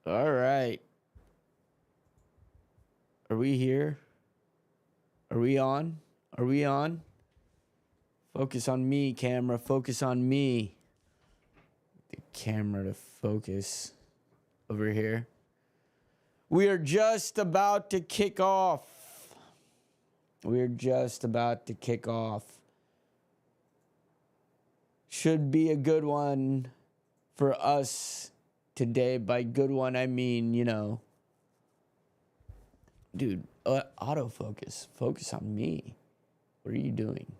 All right. Are we here? Are we on? Are we on? Focus on me, camera. Focus on me. The camera to focus over here. We are just about to kick off. We're just about to kick off. Should be a good one for us today. By good one, I mean, dude, autofocus. Focus on me. What are you doing?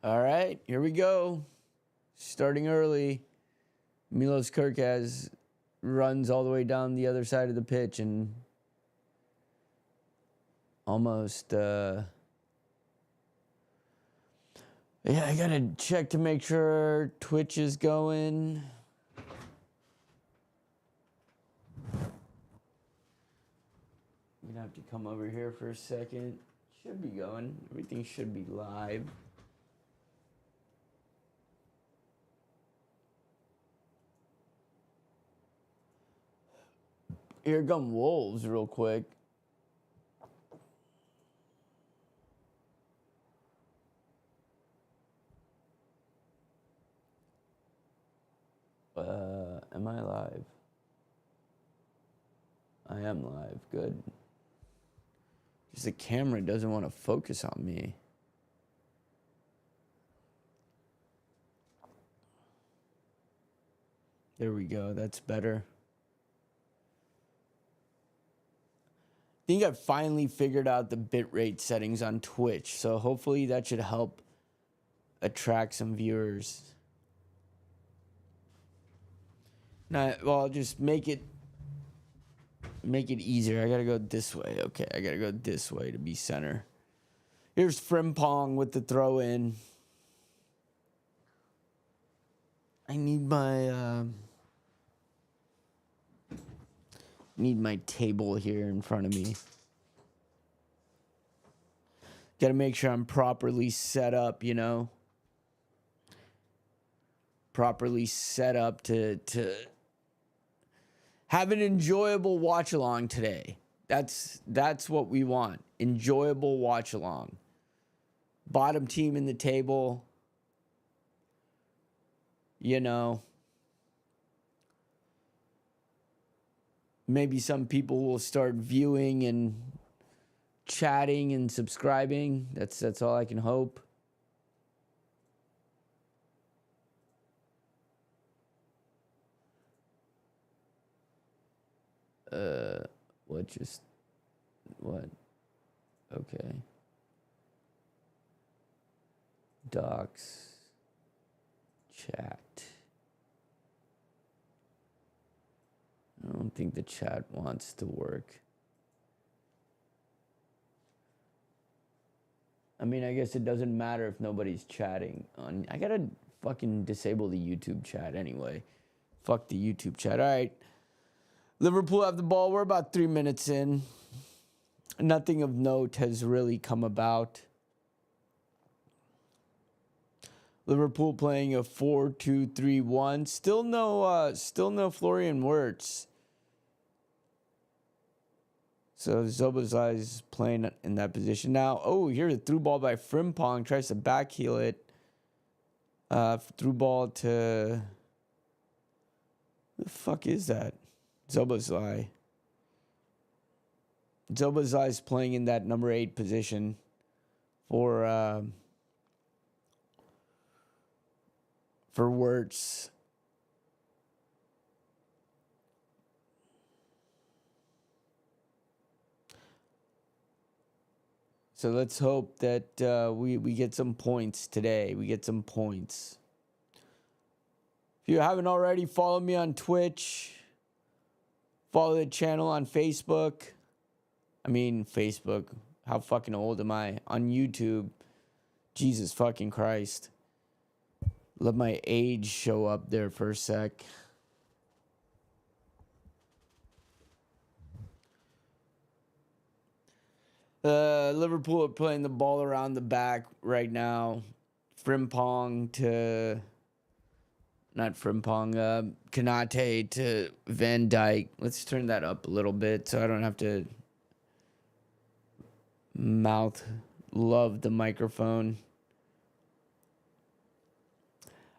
All right, here we go. Starting early. Milos Kerkez runs all the way down the other side of the pitch and almost, I gotta check to make sure Twitch is going. I'm gonna have to come over here for a second. Should be going. Everything should be live. Here come Wolves real quick. Am I live? I am live. Good. Just the camera doesn't want to focus on me. There we go. That's better. I think I finally figured out the bitrate settings on Twitch, so hopefully that should help attract some viewers. Well, just make it easier. I gotta go this way. Okay, I gotta go this way to be center. Here's Frimpong with the throw in. I need my table here in front of me. Gotta make sure I'm properly set up, properly set up to have an enjoyable watch along today. That's what we want. Enjoyable watch along. Bottom team in the table. Maybe some people will start viewing and chatting and subscribing. That's all I can hope. What? Okay. Docs. Chat. I don't think the chat wants to work. I mean, I guess it doesn't matter if nobody's chatting. I gotta fucking disable the YouTube chat anyway. Fuck the YouTube chat. All right. Liverpool have the ball. We're about 3 minutes in. Nothing of note has really come about. Liverpool playing a 4-2-3-1. Still no Florian Wirtz. So Zobozlai's playing in that position now. Oh, here's a through ball by Frimpong. Tries to backheel it. Through ball to... Who the fuck is that? Zobozlai. Zobozlai's playing in that number 8 position for Wirtz. So let's hope that we get some points today. We get some points. If you haven't already, follow me on Twitch. Follow the channel on Facebook. Facebook. How fucking old am I? On YouTube. Jesus fucking Christ. Let my age show up there for a sec. Liverpool are playing the ball around the back right now. Frimpong to not Frimpong. Kanate to Van Dyke. Let's turn that up a little bit so I don't have to mouth love the microphone.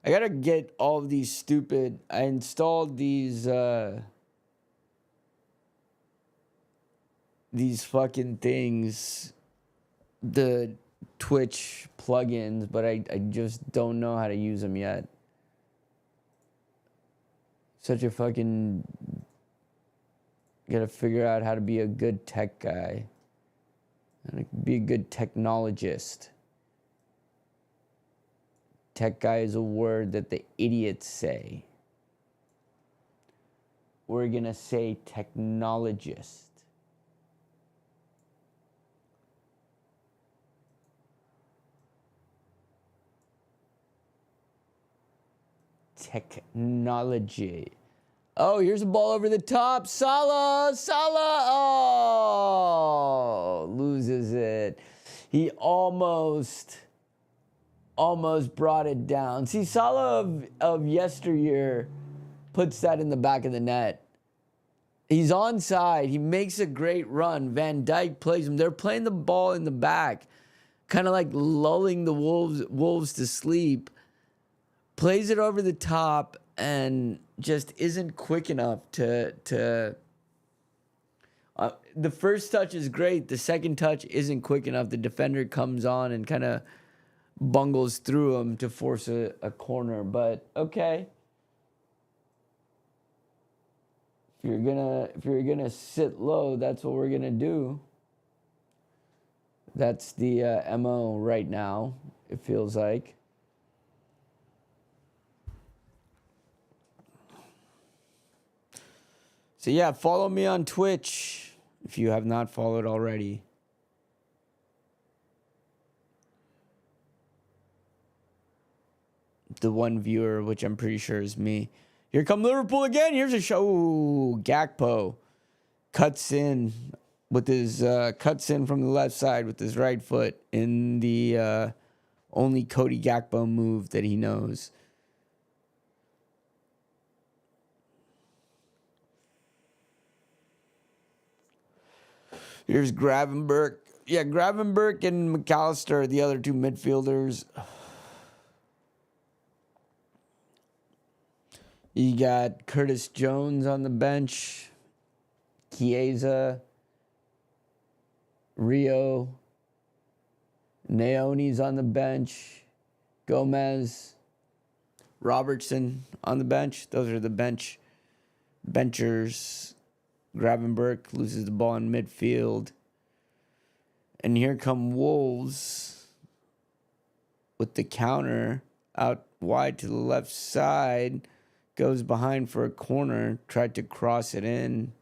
I gotta get all of these stupid. I installed these fucking things, the Twitch plugins, but I just don't know how to use them yet. Such a fucking, gotta figure out how to be a good tech guy and be a good technologist. Tech guy is a word that the idiots say. We're gonna say technologist. Technology. Oh, here's a ball over the top. Salah. Oh, loses it. He almost brought it down. See, Salah of yesteryear puts that in the back of the net. He's onside. He makes a great run. Van Dyke plays him. They're playing the ball in the back, kind of like lulling the wolves to sleep. Plays it over the top and just isn't quick enough to the first touch is great. The second touch isn't quick enough. The defender comes on and kind of bungles through him to force a corner. But okay, if you're gonna sit low, that's what we're gonna do. That's the MO right now. It feels like. So yeah, follow me on Twitch if you have not followed already. The one viewer, which I'm pretty sure is me. Here come Liverpool again. Here's a show. Ooh, Gakpo cuts in with his cuts in from the left side with his right foot in the only Cody Gakpo move that he knows. Here's Gravenberch. Yeah, Gravenberch and McAllister, the other two midfielders. You got Curtis Jones on the bench. Chiesa. Rio. Naoni's on the bench. Gomez. Robertson on the bench. Those are the benchers. Gravenberch loses the ball in midfield. And here come Wolves with the counter out wide to the left side. Goes behind for a corner. Tried to cross it in.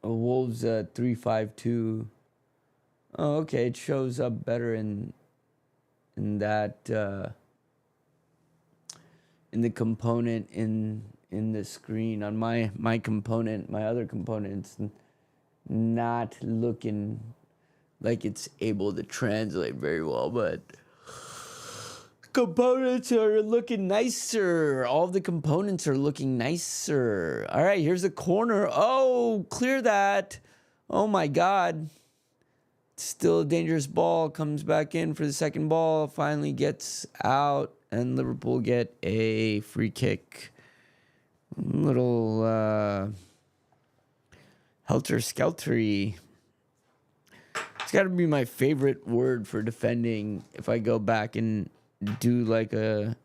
Wolves 3-5-2. Oh, okay. It shows up better in that in the component in the screen. On my component, my other component's not looking like it's able to translate very well, but components are looking nicer. All the components are looking nicer. All right, here's the corner. Oh, clear that. Oh my God. Still a dangerous ball. Comes back in for the second ball. Finally gets out. And Liverpool get a free kick. Little helter-skeltery. It's got to be my favorite word for defending if I go back and do like a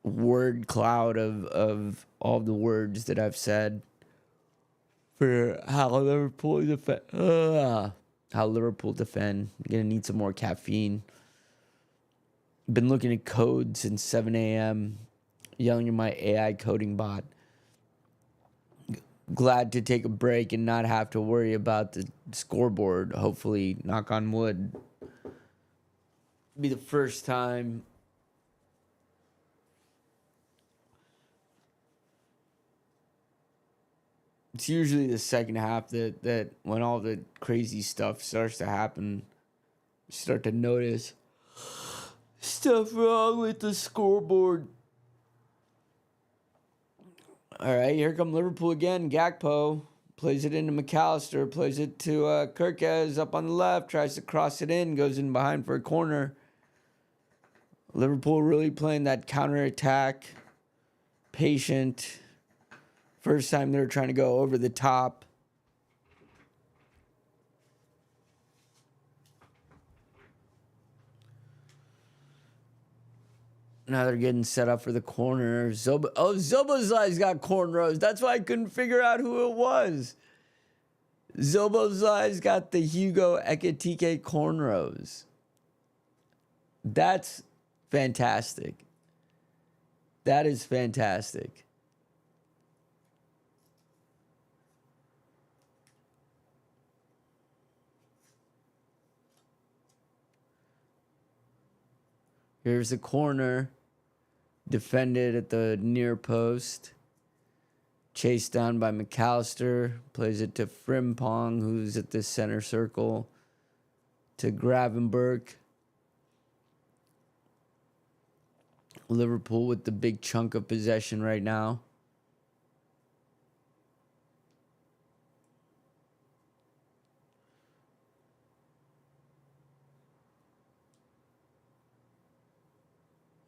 word cloud of all the words that I've said for how Liverpool defend. How Liverpool defend. I'm going to need some more caffeine. Been looking at code since 7 a.m., yelling at my AI coding bot. Glad to take a break and not have to worry about the scoreboard. Hopefully, knock on wood. Be the first time. It's usually the second half that when all the crazy stuff starts to happen, start to notice stuff wrong with the scoreboard. All right, here come Liverpool again. Gakpo plays it into McAllister, plays it to Kirkez up on the left, tries to cross it in, goes in behind for a corner. Liverpool really playing that counter-attack, patient. First time they were trying to go over the top. Now they're getting set up for the corner. Zobozlai's got cornrows. That's why I couldn't figure out who it was. Zobozlai's got the Hugo Ekitike cornrows. That's fantastic. That is fantastic. Here's a corner. Defended at the near post. Chased down by McAllister. Plays it to Frimpong, who's at the center circle. To Gravenberg. Liverpool with the big chunk of possession right now.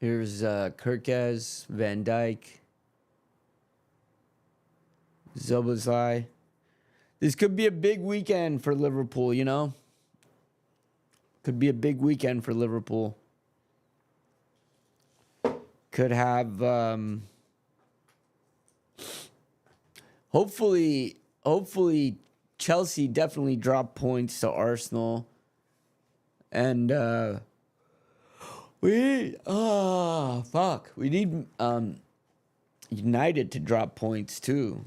Here's Kirkez, Van Dijk, Zobozlai. This could be a big weekend for Liverpool, you know? Could be a big weekend for Liverpool. Could have, hopefully Chelsea definitely drop points to Arsenal. And, we need United to drop points too.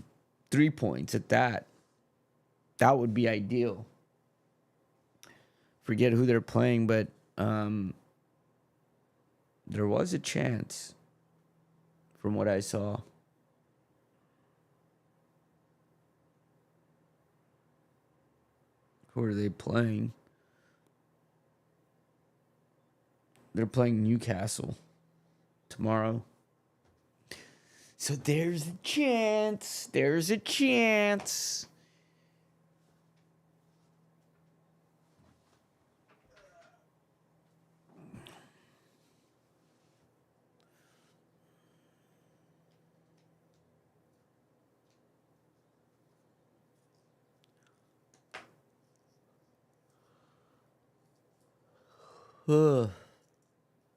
3 points at that. That would be ideal. Forget who they're playing, but there was a chance from what I saw. Who are they playing? They're playing Newcastle tomorrow. So there's a chance. There's a chance.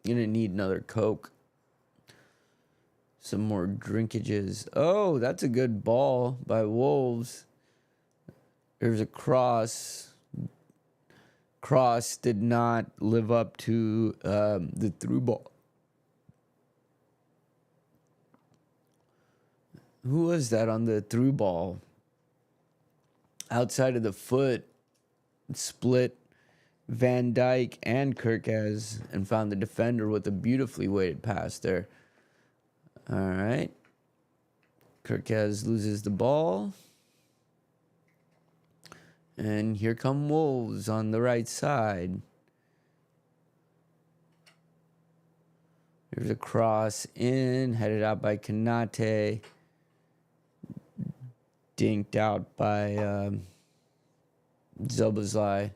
Gonna need another Coke. Some more drinkages. Oh, that's a good ball by Wolves. There's a cross. Cross did not live up to the through ball. Who was that on the through ball? Outside of the foot. Split Van Dijk and Kirkez and found the defender with a beautifully weighted pass there. All right. Kirkez loses the ball. And here come Wolves on the right side. There's a cross in, headed out by Kanate. Dinked out by Zobozlai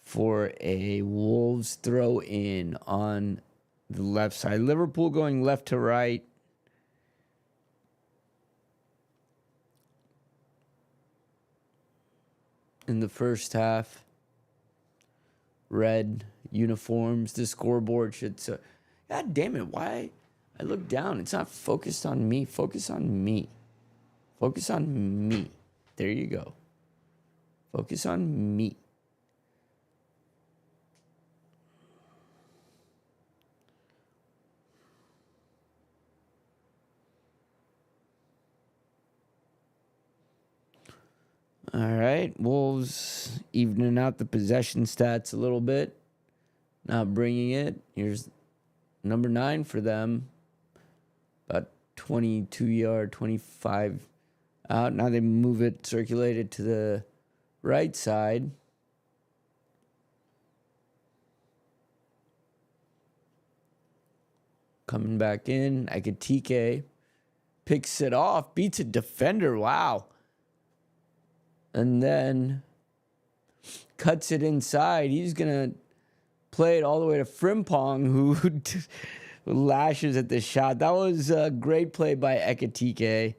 for a Wolves throw in on the left side. Liverpool going left to right. In the first half. Red uniforms. The scoreboard should... God damn it, why? I look down. It's not focused on me. Focus on me. Focus on me. There you go. Focus on me. All right, Wolves evening out the possession stats a little bit. Not bringing it. Here's number 9 for them. About 22 yard, 25 out. Now they move it, circulate it to the right side. coming back in. Ekitike picks it off, beats a defender. Wow. And then cuts it inside. He's going to play it all the way to Frimpong, who lashes at the shot. That was a great play by Ekitike.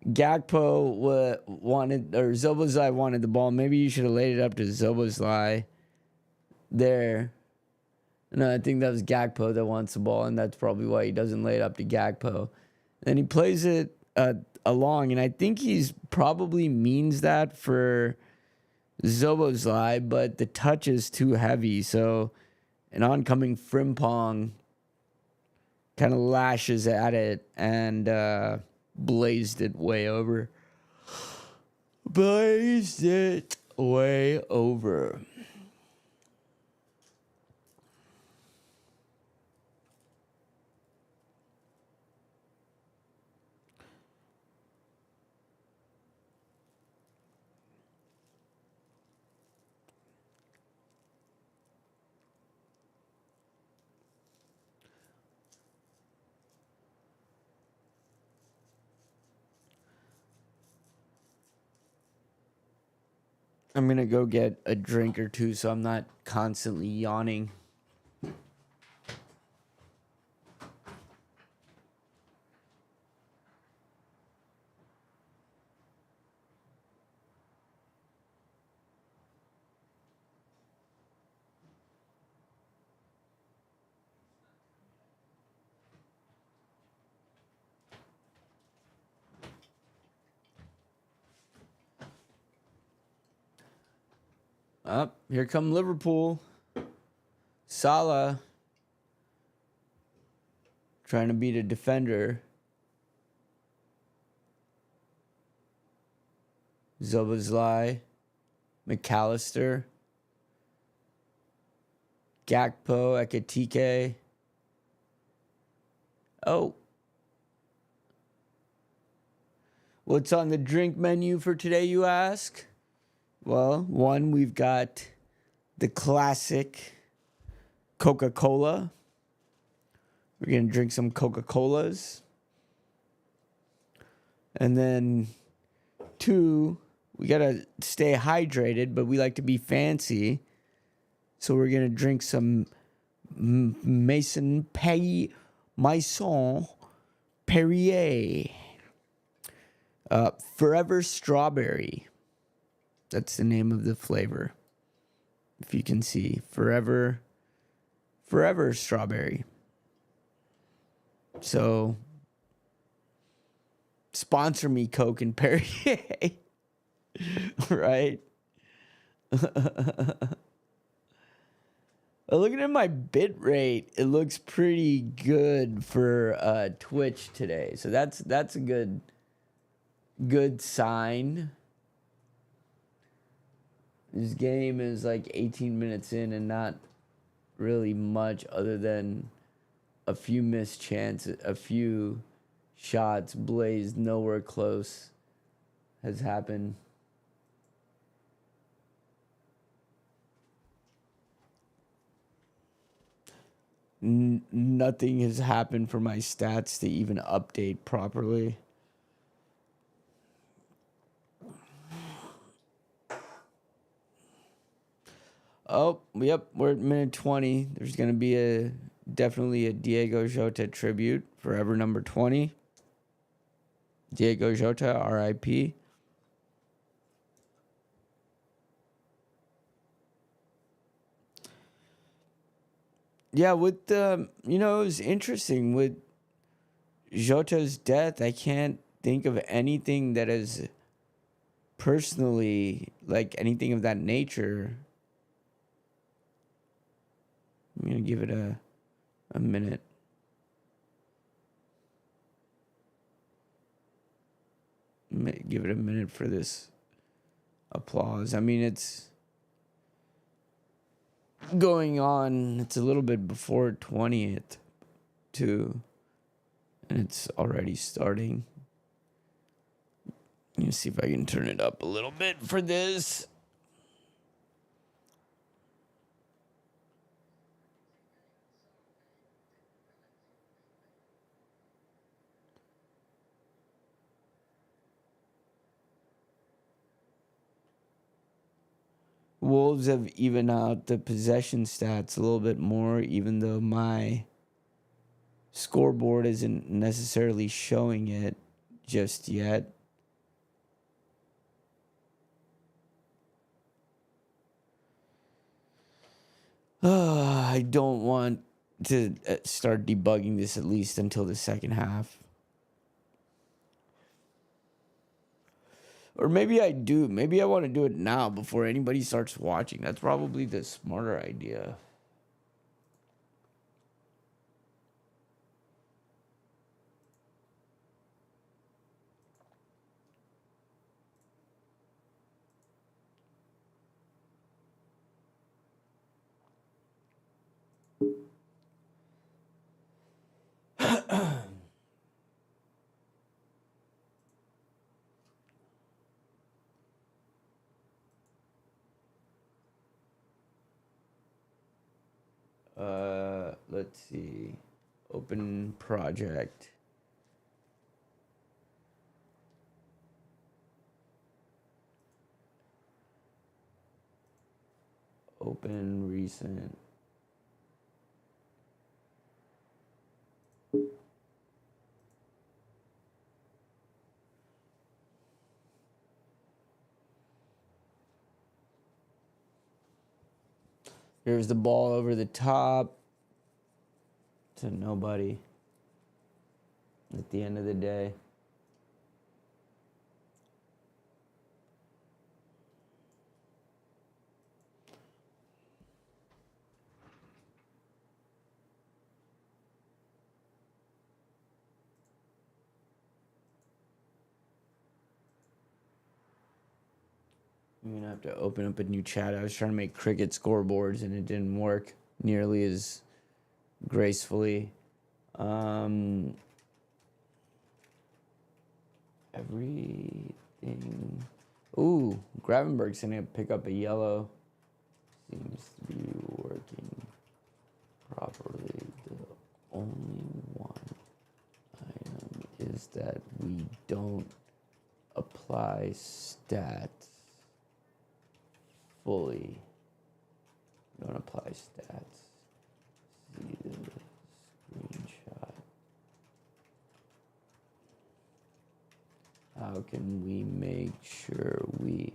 Gakpo wanted, or Szoboszlai wanted the ball. Maybe you should have laid it up to Szoboszlai there. No, I think that was Gakpo that wants the ball, and that's probably why he doesn't lay it up to Gakpo. Then he plays it along, and I think he's probably means that for Szoboszlai, but the touch is too heavy. So an oncoming Frimpong kind of lashes at it and blazed it way over. Blazed it way over. I'm going to go get a drink or two so I'm not constantly yawning. Up, here come Liverpool. Salah trying to beat a defender. Szoboszlai, McAllister, Gakpo, Ekitike. Oh. What's on the drink menu for today, you ask? Well, one, we've got the classic Coca-Cola. We're going to drink some Coca-Colas. And then two, we got to stay hydrated, but we like to be fancy. So we're going to drink some Maison Perrier. Forever Strawberry. That's the name of the flavor. If you can see, Forever Strawberry. So, sponsor me, Coke and Perrier. Right? Looking at my bit rate, it looks pretty good for Twitch today. So that's a good sign. This game is like 18 minutes in and not really much other than a few missed chances, a few shots blazed nowhere close has happened. Nothing has happened for my stats to even update properly. Oh, yep, we're at minute 20. There's going to be definitely a Diego Jota tribute, forever number 20. Diego Jota, R.I.P. Yeah, with it was interesting with Jota's death. I can't think of anything that is personally like anything of that nature. I'm going to give it a minute. Give it a minute for this applause. I mean, it's going on. It's a little bit before 20th, too. And it's already starting. Let me see if I can turn it up a little bit for this. Wolves have evened out the possession stats a little bit more, even though my scoreboard isn't necessarily showing it just yet. I don't want to start debugging this at least until the second half. Or maybe I do. Maybe I want to do it now before anybody starts watching. That's probably the smarter idea. Let's see. Open project. Open recent. Here's the ball over the top to nobody at the end of the day. I'm gonna have to open up a new chat. I was trying to make cricket scoreboards and it didn't work nearly as gracefully. Everything. Ooh, Gravenberg's gonna pick up a yellow. Seems to be working properly. The only one item is that we don't apply stats fully. Don't apply stats. See the screenshot. How can we make sure we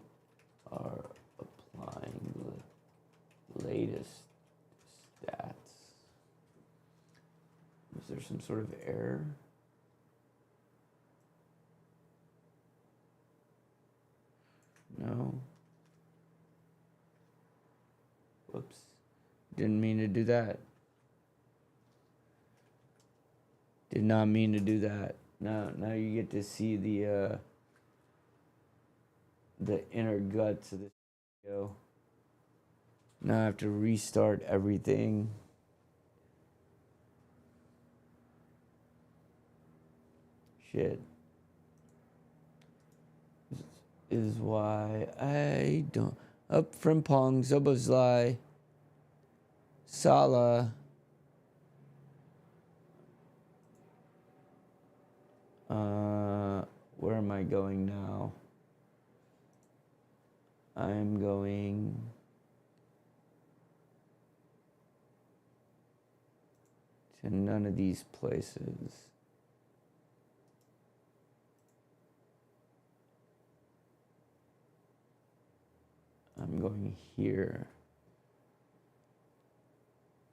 are applying the latest stats? Was there some sort of error? No. Whoops. Didn't mean to do that. Did not mean to do that. Now you get to see the inner guts of this video. Now I have to restart everything. Shit. This is why I don't. Up Frimpong, Zobozlai, Salah. Where am I going now? I'm going to none of these places. I'm going here.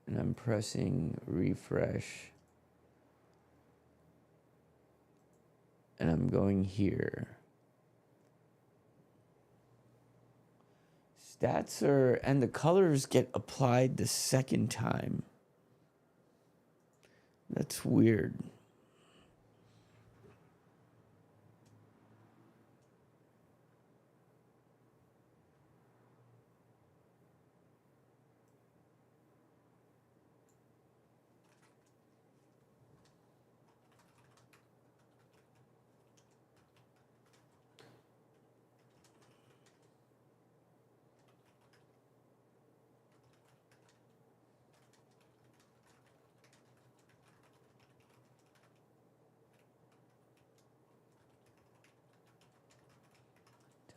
And I'm pressing refresh. And I'm going here. Stats are, and the colors get applied the second time. That's weird.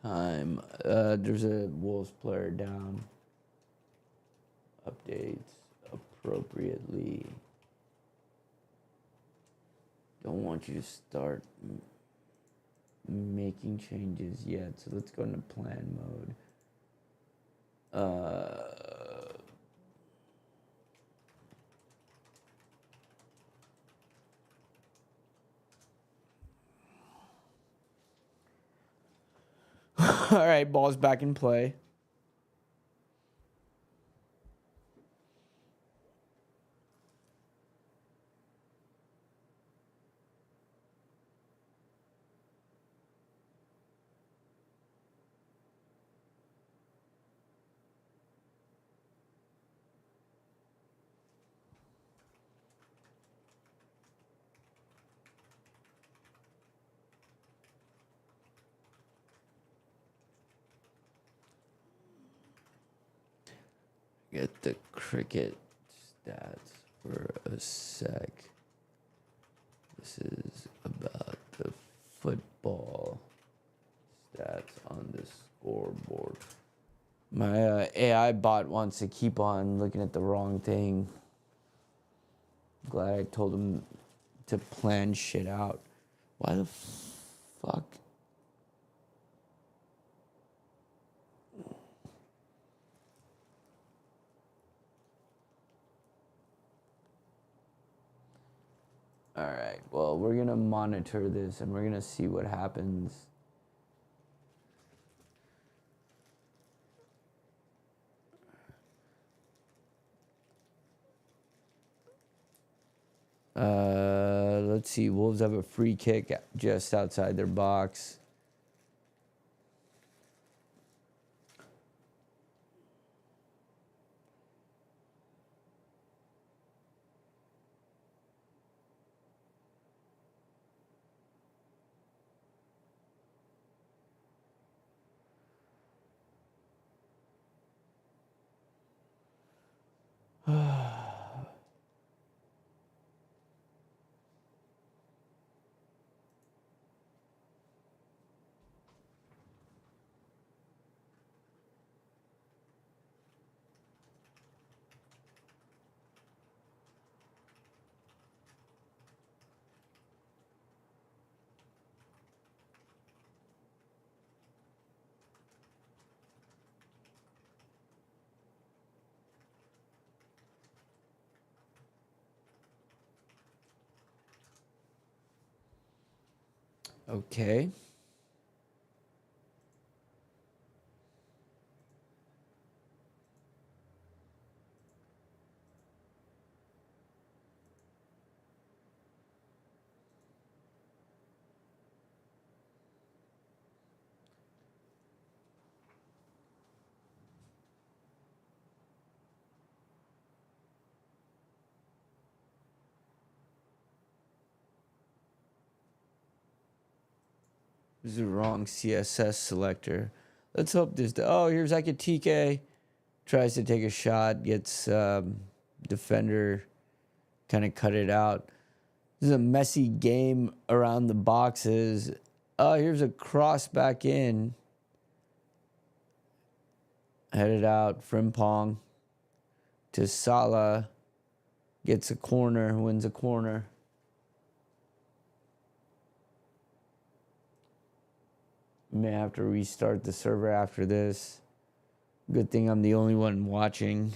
time. There's a Wolves player down. Updates appropriately. Don't want you to start making changes yet. So let's go into plan mode. All right, ball's back in play. Get the cricket stats for a sec. This is about the football stats on the scoreboard. My AI bot wants to keep on looking at the wrong thing. I'm glad I told him to plan shit out. Why the fuck? All right, well, we're gonna monitor this and we're gonna see what happens. Let's see. Wolves have a free kick just outside their box. Okay. This is the wrong CSS selector. Let's hope this. Oh, here's Akatike. Tries to take a shot. Gets defender kind of cut it out. This is a messy game around the boxes. Oh, here's a cross back in. Headed out. Frimpong to Salah. Gets a corner. Wins a corner. May have to restart the server after this. Good thing I'm the only one watching.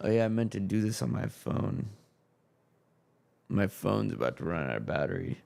Oh yeah, I meant to do this on my phone. My phone's about to run out of battery.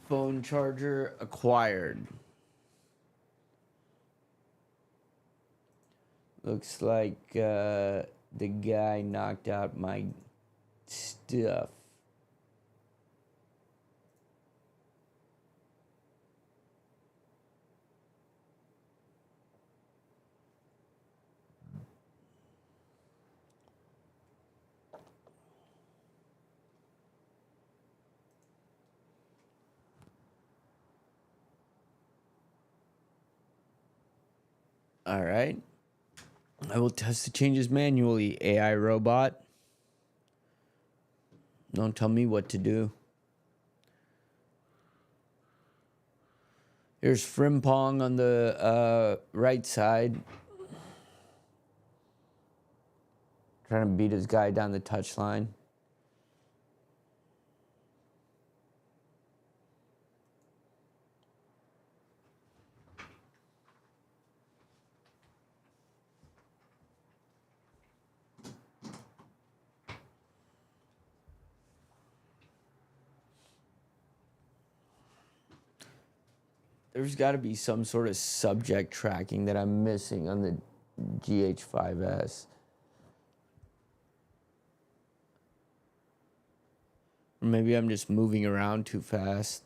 Phone charger acquired. Looks like the guy knocked out my stuff. All right. I will test the changes manually, AI robot. Don't tell me what to do. Here's Frimpong on the right side. Trying to beat his guy down the touchline. There's got to be some sort of subject tracking that I'm missing on the GH5S. Or maybe I'm just moving around too fast.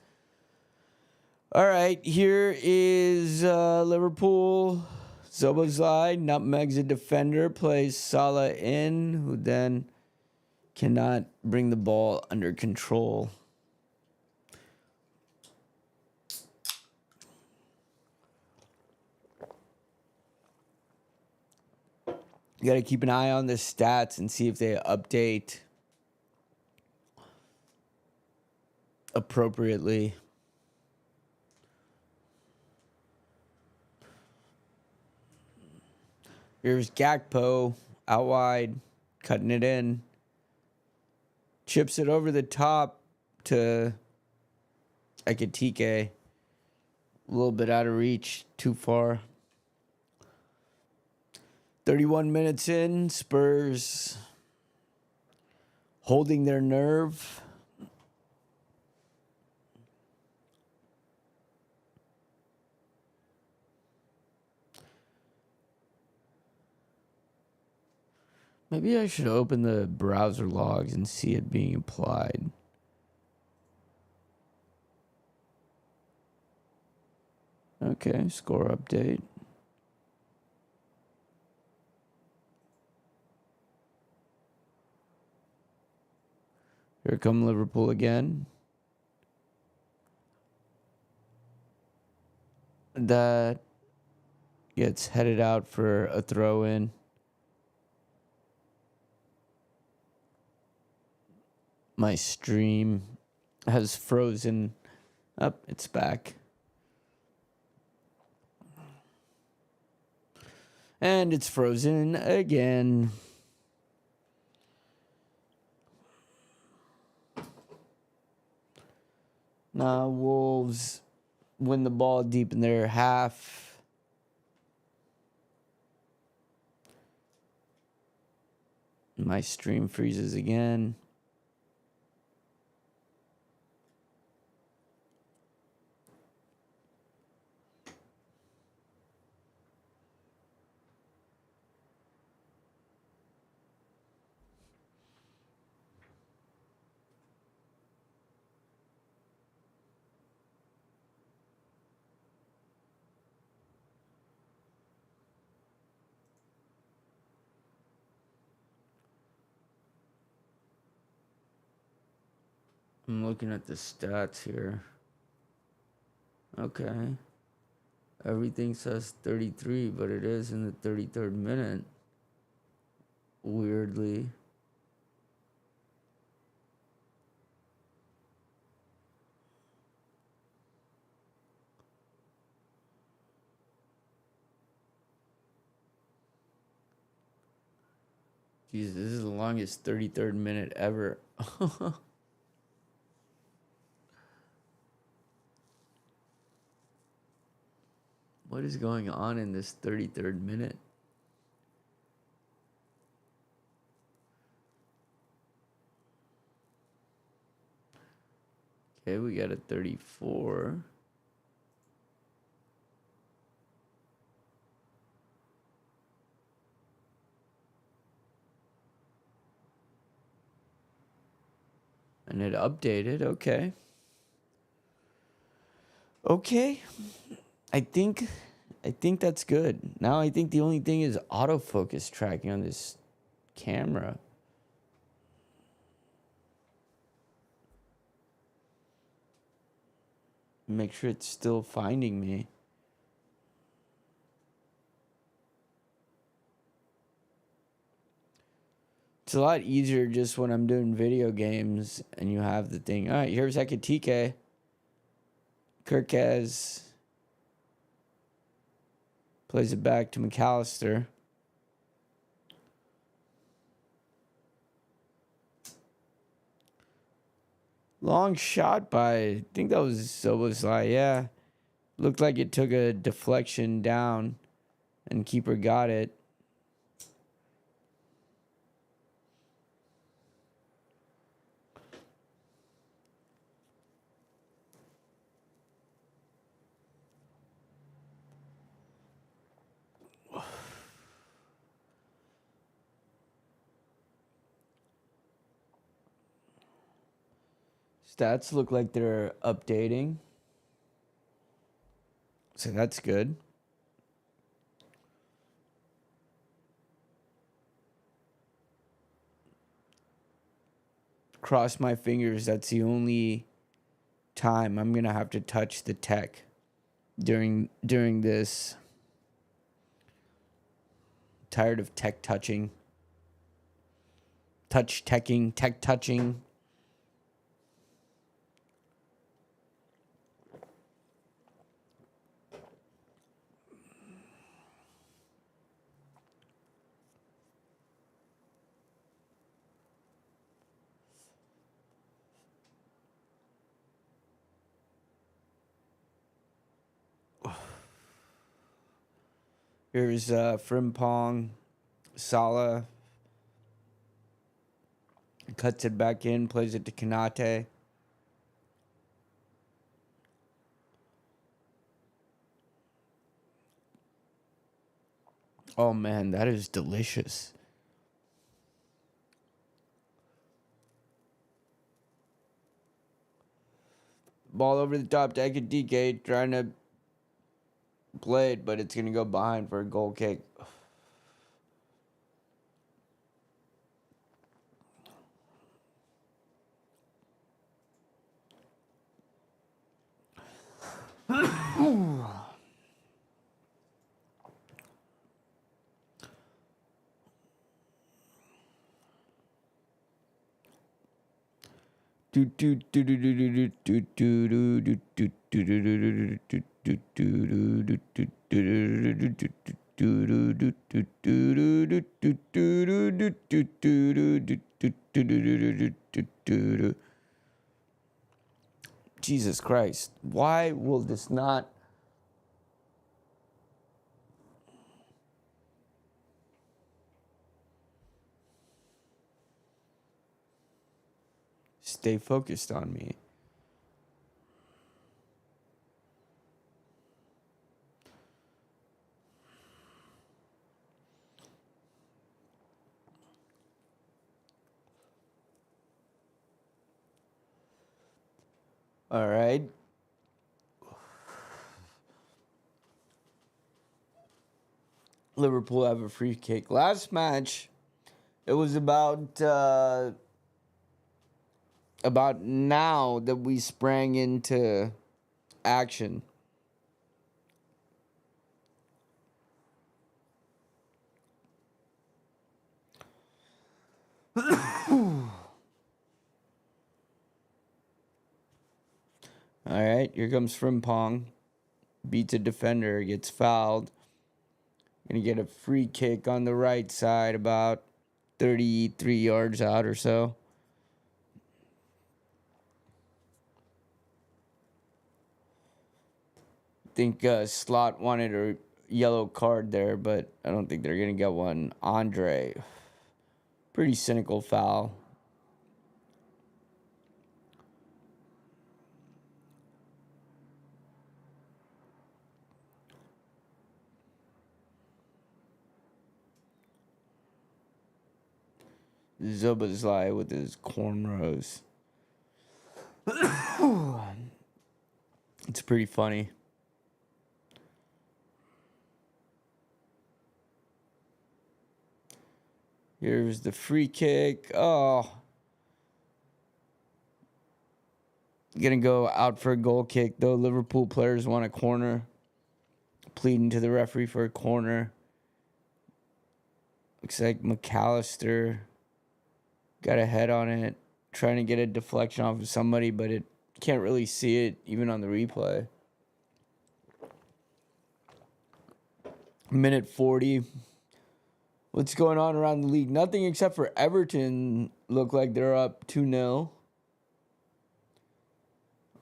All right, here is Liverpool. Zoboslai nutmegs a defender, plays Salah in, who then cannot bring the ball under control. You got to keep an eye on the stats and see if they update appropriately. Here's Gakpo out wide, cutting it in. Chips it over the top to Ekitike. A little bit out of reach, too far. 31 minutes in, Spurs holding their nerve. Maybe I should open the browser logs and see it being applied. Okay, score update. Here come Liverpool again. That gets headed out for a throw in. My stream has frozen up. It's back. And it's frozen again. Now Wolves win the ball deep in their half. My stream freezes again. I'm looking at the stats here. Okay. Everything says 33, but it is in the 33rd minute. Weirdly. Jesus, this is the longest 33rd minute ever. What is going on in this 33rd minute? Okay, we got a 34. And it updated. Okay. Okay. I think that's good. Now I think the only thing is autofocus tracking on this camera. Make sure it's still finding me. It's a lot easier just when I'm doing video games and you have the thing. All right, here's Ekatike. Kirkez plays it back to McAllister. Long shot by, I think that was Soboslai, yeah. Looked like it took a deflection down and keeper got it. Stats look like they're updating. So that's good. Cross my fingers, that's the only time I'm going to have to touch the tech during this. Tired of tech touching. Tech touching. Here's Frimpong. Salah cuts it back in, plays it to Kanate. Oh man, that is delicious. Ball over the top to Ekatike, trying to play it, but it's going to go behind for a goal kick. Jesus Christ. Why will this not stay focused on me? All right. Liverpool have a free kick. Last match, it was about now that we sprang into action. All right, here comes Frimpong. Beats a defender, gets fouled. Gonna get a free kick on the right side, about 33 yards out or so. I think Slot wanted a yellow card there, but I don't think they're gonna get one. Andre, pretty cynical foul. Zobazlai with his cornrows. It's pretty funny. Here's the free kick. Oh. Gonna go out for a goal kick, though. Liverpool players want a corner. Pleading to the referee for a corner. Looks like McAllister got a head on it, trying to get a deflection off of somebody, but it can't really see it even on the replay. Minute 40. What's going on around the league? Nothing except for Everton look like they're up 2-0.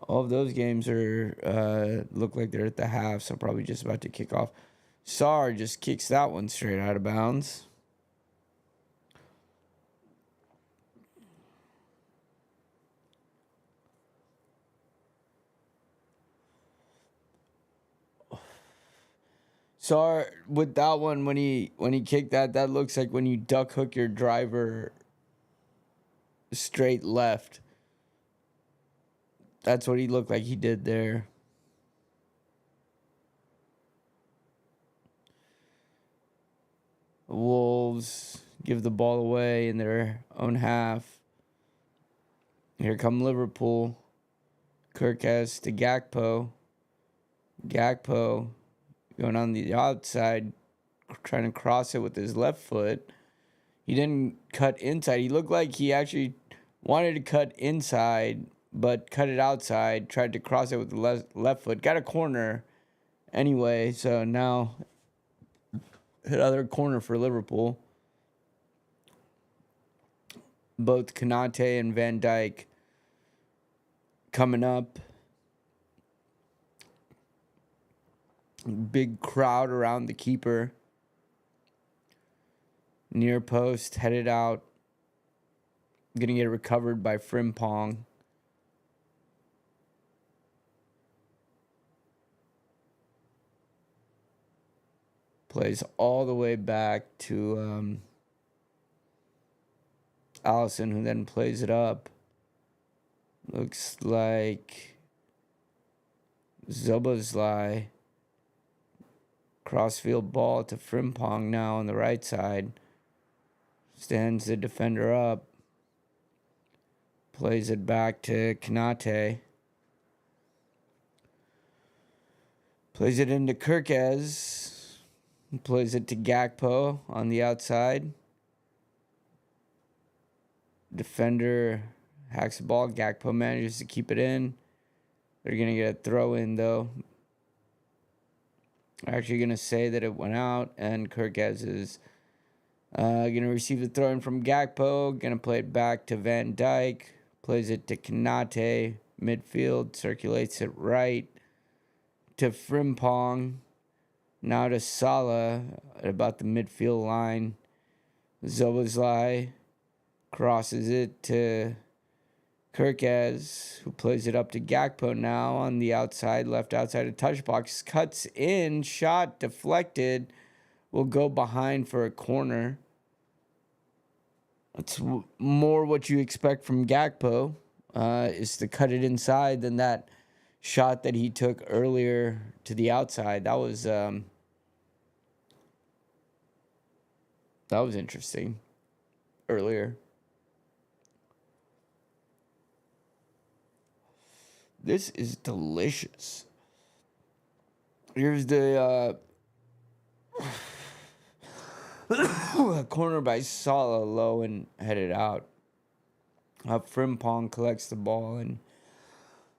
All of those games are look like they're at the half, so probably just about to kick off. Sarr just kicks that one straight out of bounds. Sarr with that one when he kicked that looks like when you duck hook your driver straight left. That's what he looked like he did there. Wolves give the ball away in their own half. Here come Liverpool. Kirkes to Gakpo. Gakpo going on the outside, trying to cross it with his left foot. He didn't cut inside. He looked like he actually wanted to cut inside, but cut it outside. Tried to cross it with the left foot. Got a corner anyway, so now another corner for Liverpool. Both Konate and Van Dijk coming up. Big crowd around the keeper. Near post, headed out. Gonna get recovered by Frimpong. Plays all the way back to Allison, who then plays it up. Looks like Zobozlai. Crossfield ball to Frimpong now on the right side. Stands the defender up. Plays it back to Konate. Plays it into Kirkes. Plays it to Gakpo on the outside. Defender hacks the ball. Gakpo manages to keep it in. They're going to get a throw in, though. Actually going to say that it went out, and Kirkes is going to receive the throw in from Gakpo. Going to play it back to Van Dijk. Plays it to Konate. Midfield. Circulates it right to Frimpong. Now to Salah at about the midfield line. Zobozlai crosses it to Kirkes, who plays it up to Gakpo now on the outside, left outside of touch box. Cuts in, shot deflected. Will go behind for a corner. That's more what you expect from Gakpo, is to cut it inside than that shot that he took earlier to the outside. That was interesting earlier. This is delicious. Here's the corner by Salah, low and headed out. Frimpong collects the ball, and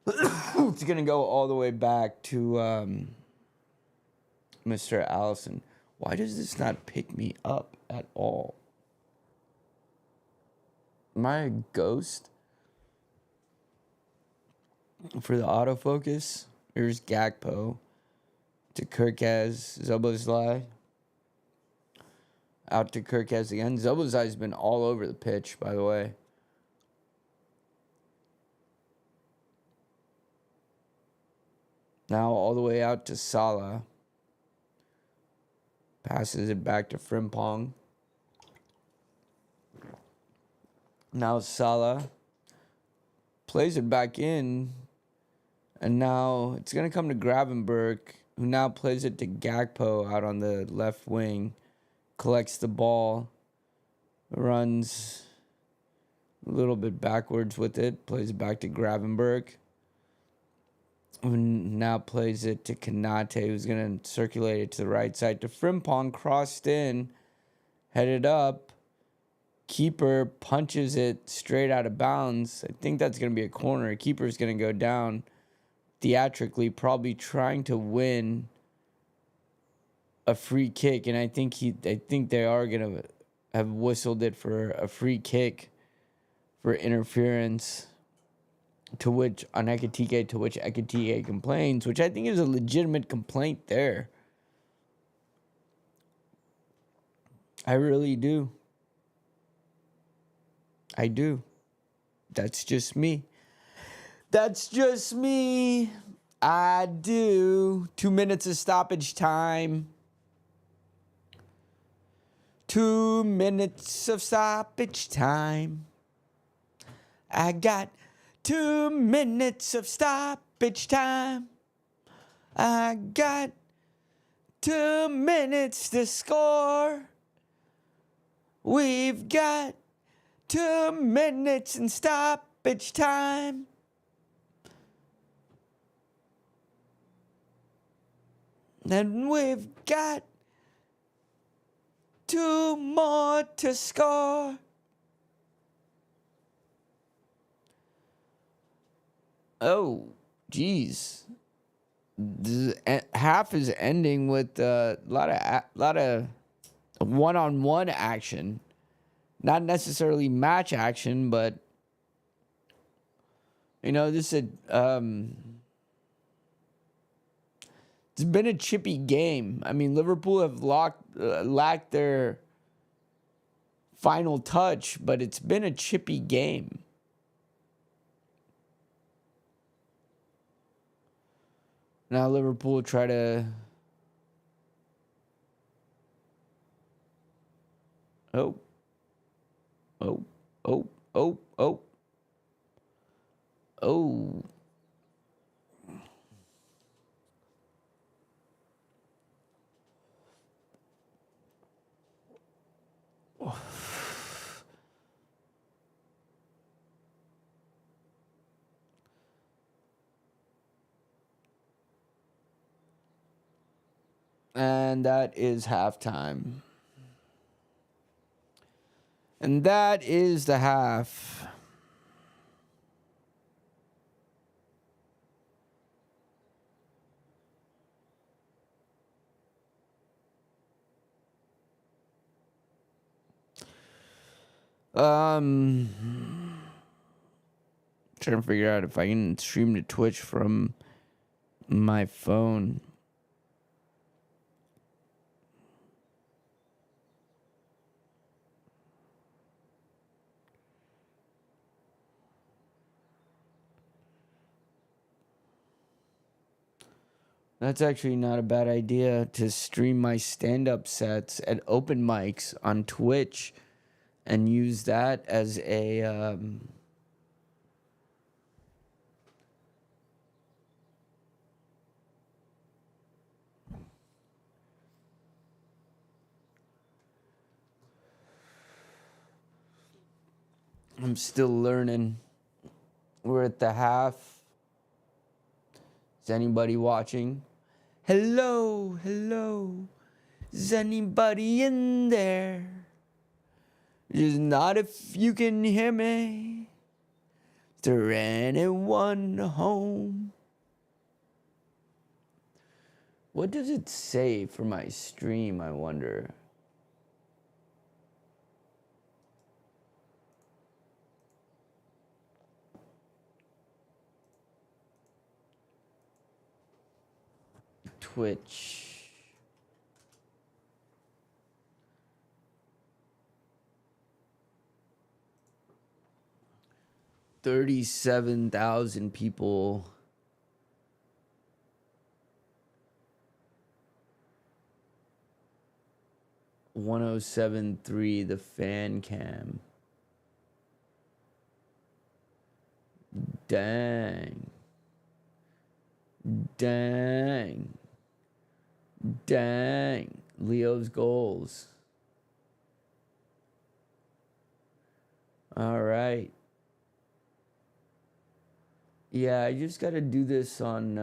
it's going to go all the way back to Mr. Allison. Why does this not pick me up at all? Am I a ghost? For the autofocus, here's Gakpo to Kirkes. Zobozlai out to Kirkes again. Zobozlai's been all over the pitch, by the way. Now all the way out to Salah. Passes it back to Frimpong. Now Salah plays it back in. And now it's going to come to Gravenberch, who now plays it to Gakpo out on the left wing. Collects the ball. Runs a little bit backwards with it. Plays it back to Gravenberch. Who now plays it to Konate, who's going to circulate it to the right side to Frimpong. Crossed in. Headed up. keeper punches it straight out of bounds. I think that's going to be a corner. Keeper's going to go down theatrically, probably trying to win a free kick, and I think they are going to have whistled it for a free kick for interference, to which Ekitike complains, which I think is a legitimate complaint there. I really do. I do. That's just me. That's just me. I do. 2 minutes of stoppage time. 2 minutes of stoppage time. I got 2 minutes of stoppage time. I got 2 minutes to score. We've got 2 minutes in stoppage time. And we've got 2 more to score. Oh, geez. Half is ending with a lot of one-on-one action. Not necessarily match action, but this is it's been a chippy game. I mean, Liverpool have lacked their final touch, but it's been a chippy game. Now Liverpool try to... Oh. And that is halftime. And that is the half. Trying to figure out if I can stream to Twitch from my phone. That's actually not a bad idea, to stream my stand-up sets at open mics on Twitch and use that as a I'm still learning. We're at the half. Is anybody watching? Hello. Is anybody in there? Just not if you can hear me. Is there anyone home? What does it say for my stream, I wonder? Twitch. $37,000 people. $107.3 the fan cam. Dang. Leo's goals. All right. Yeah, I just got to do this on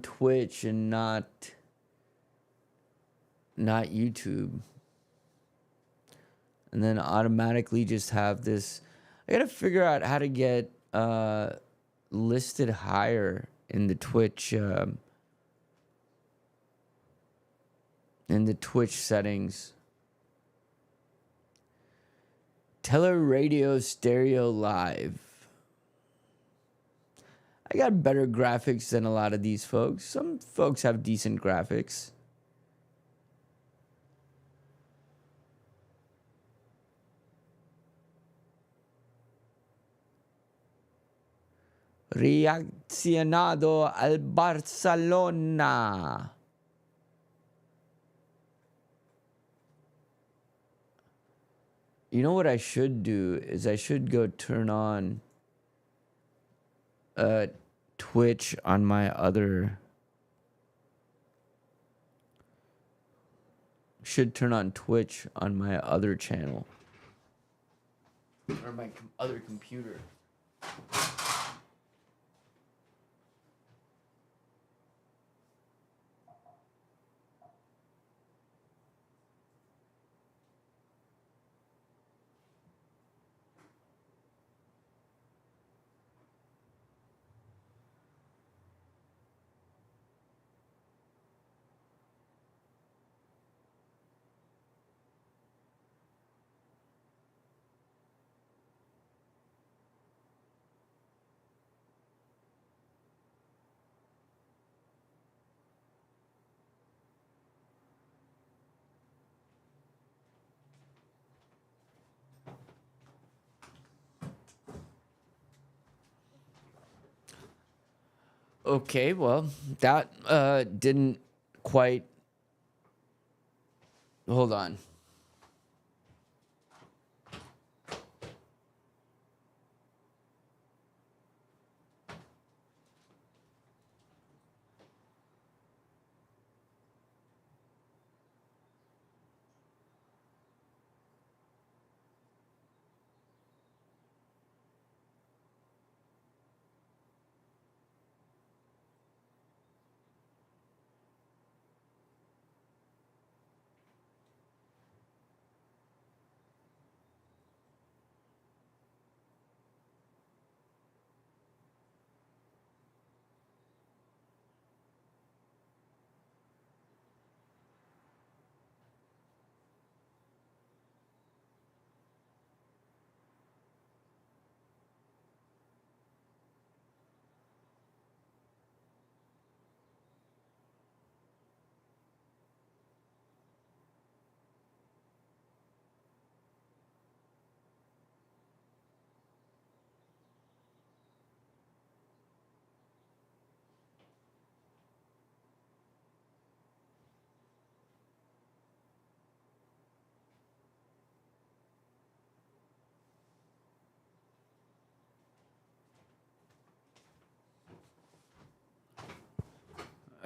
Twitch and not YouTube. and then automatically just have this. I gotta figure out how to get listed higher in the Twitch settings. Teleradio Stereo Live. I got better graphics than a lot of these folks. Some folks have decent graphics. Reaccionado al Barcelona. You know what I should do is I should go turn on Twitch on my other. Should turn on Twitch on my other channel or my other computer. Okay, well, that didn't quite. Hold on.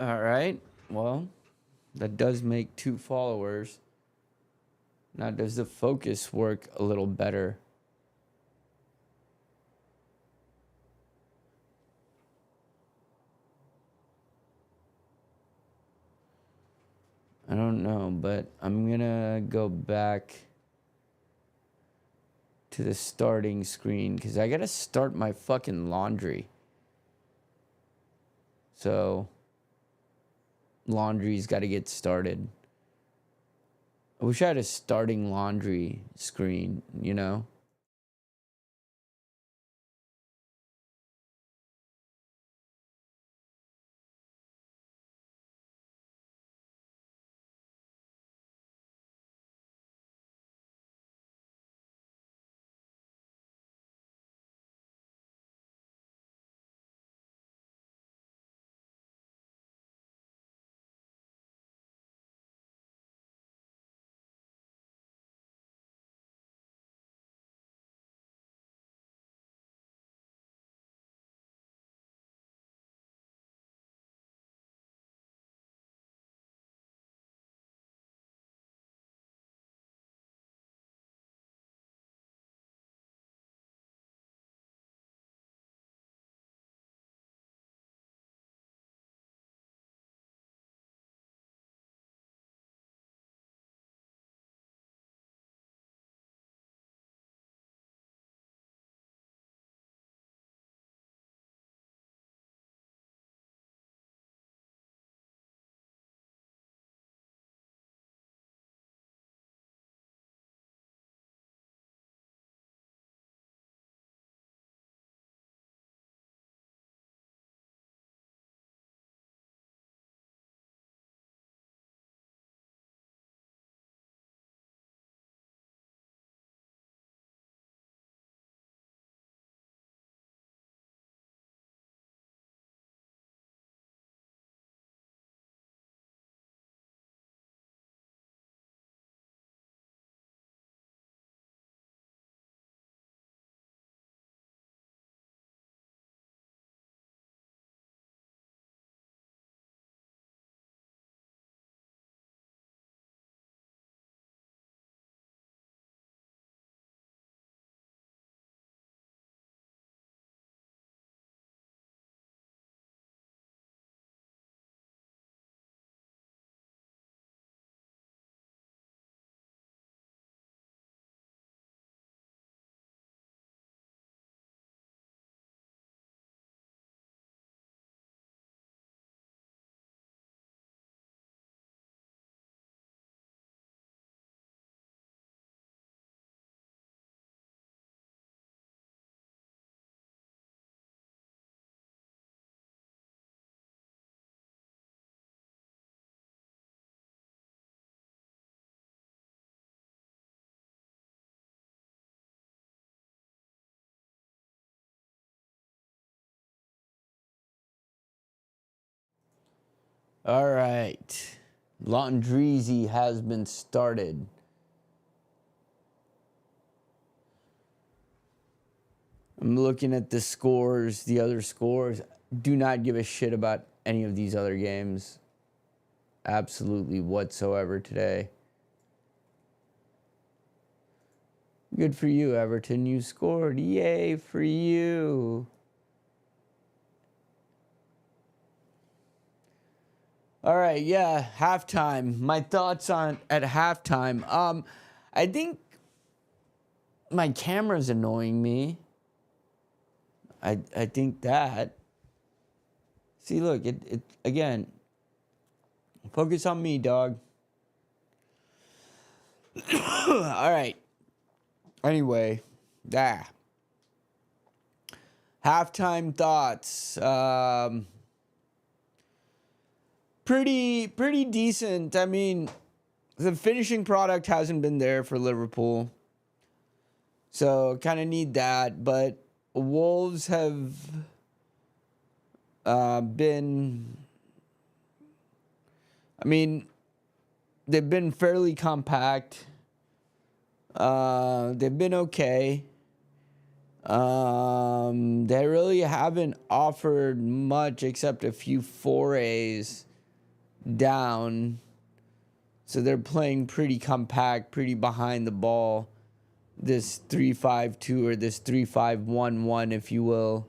All right. Well, that does make 2 followers. Now, does the focus work a little better? I don't know, but I'm gonna go back to the starting screen because I gotta start my fucking laundry. So, laundry's gotta get started. I wish I had a starting laundry screen, you know? All right. Laundreezy has been started. I'm looking at the scores, the other scores. Do not give a shit about any of these other games. Absolutely whatsoever today. Good for you, Everton. You scored. Yay for you. All right, yeah, halftime. My thoughts on at halftime. I think my camera's annoying me. I think that. See, look, it again. Focus on me, dog. All right. Anyway, halftime thoughts. Pretty decent. I mean, the finishing product hasn't been there for Liverpool, so kind of need that. But Wolves have been. I mean, they've been fairly compact. They've been okay. They really haven't offered much except a few forays down. So they're playing pretty compact, pretty behind the ball. This 3-5-2 or this 3-5-1-1, if you will.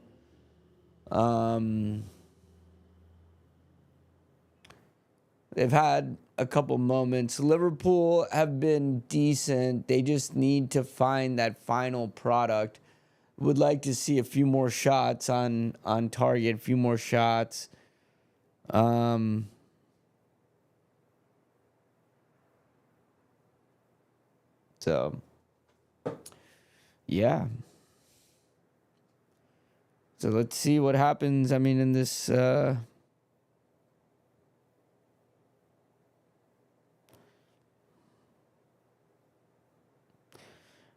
They've had a couple moments. Liverpool have been decent. They just need to find that final product. Would like to see a few more shots on target, a few more shots. So, yeah. So let's see what happens. I mean, in this.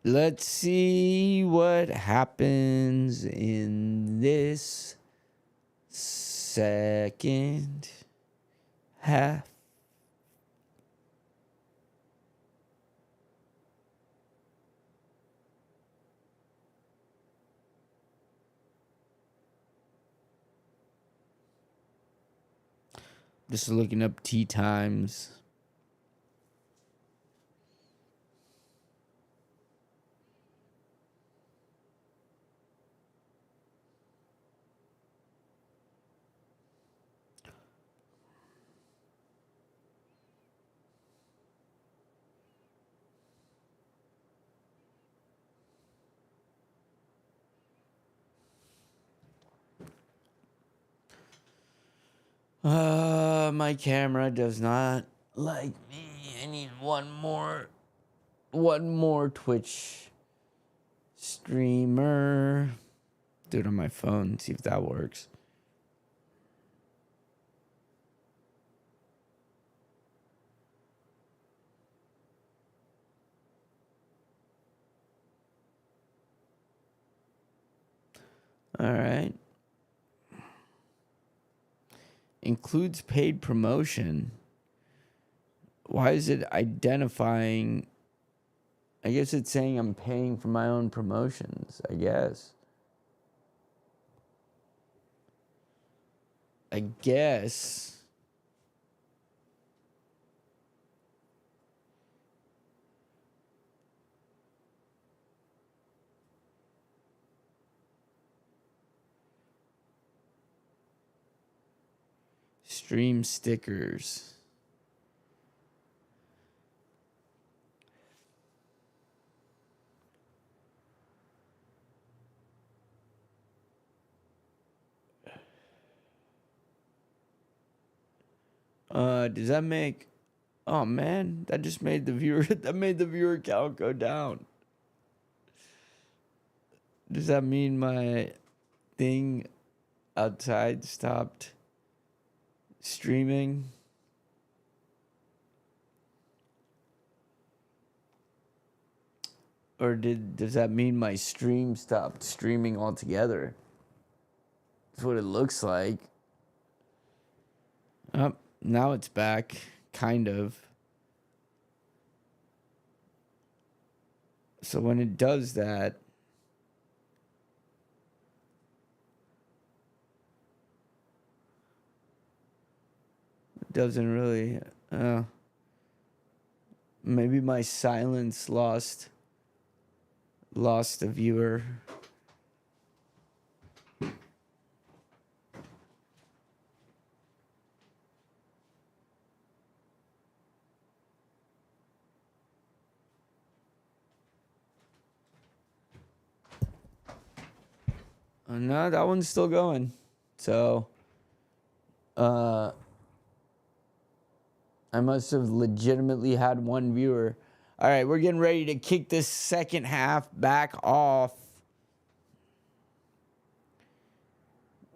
Let's see what happens in this second half. Just looking up tea times. My camera does not like me. I need one more Twitch streamer. Do it on my phone, see if that works. All right. Includes paid promotion. Why is it identifying? I guess it's saying I'm paying for my own promotions, I guess. Stream stickers. Does that make... Oh man, that just made the viewer count go down. Does that mean my thing outside stopped streaming? Or does that mean my stream stopped streaming altogether? That's what it looks like. Oh, Now it's back, kind of. So when it does that, it doesn't really. Maybe my silence lost a viewer. No, that one's still going. So, I must have legitimately had one viewer. All right, we're getting ready to kick this second half back off.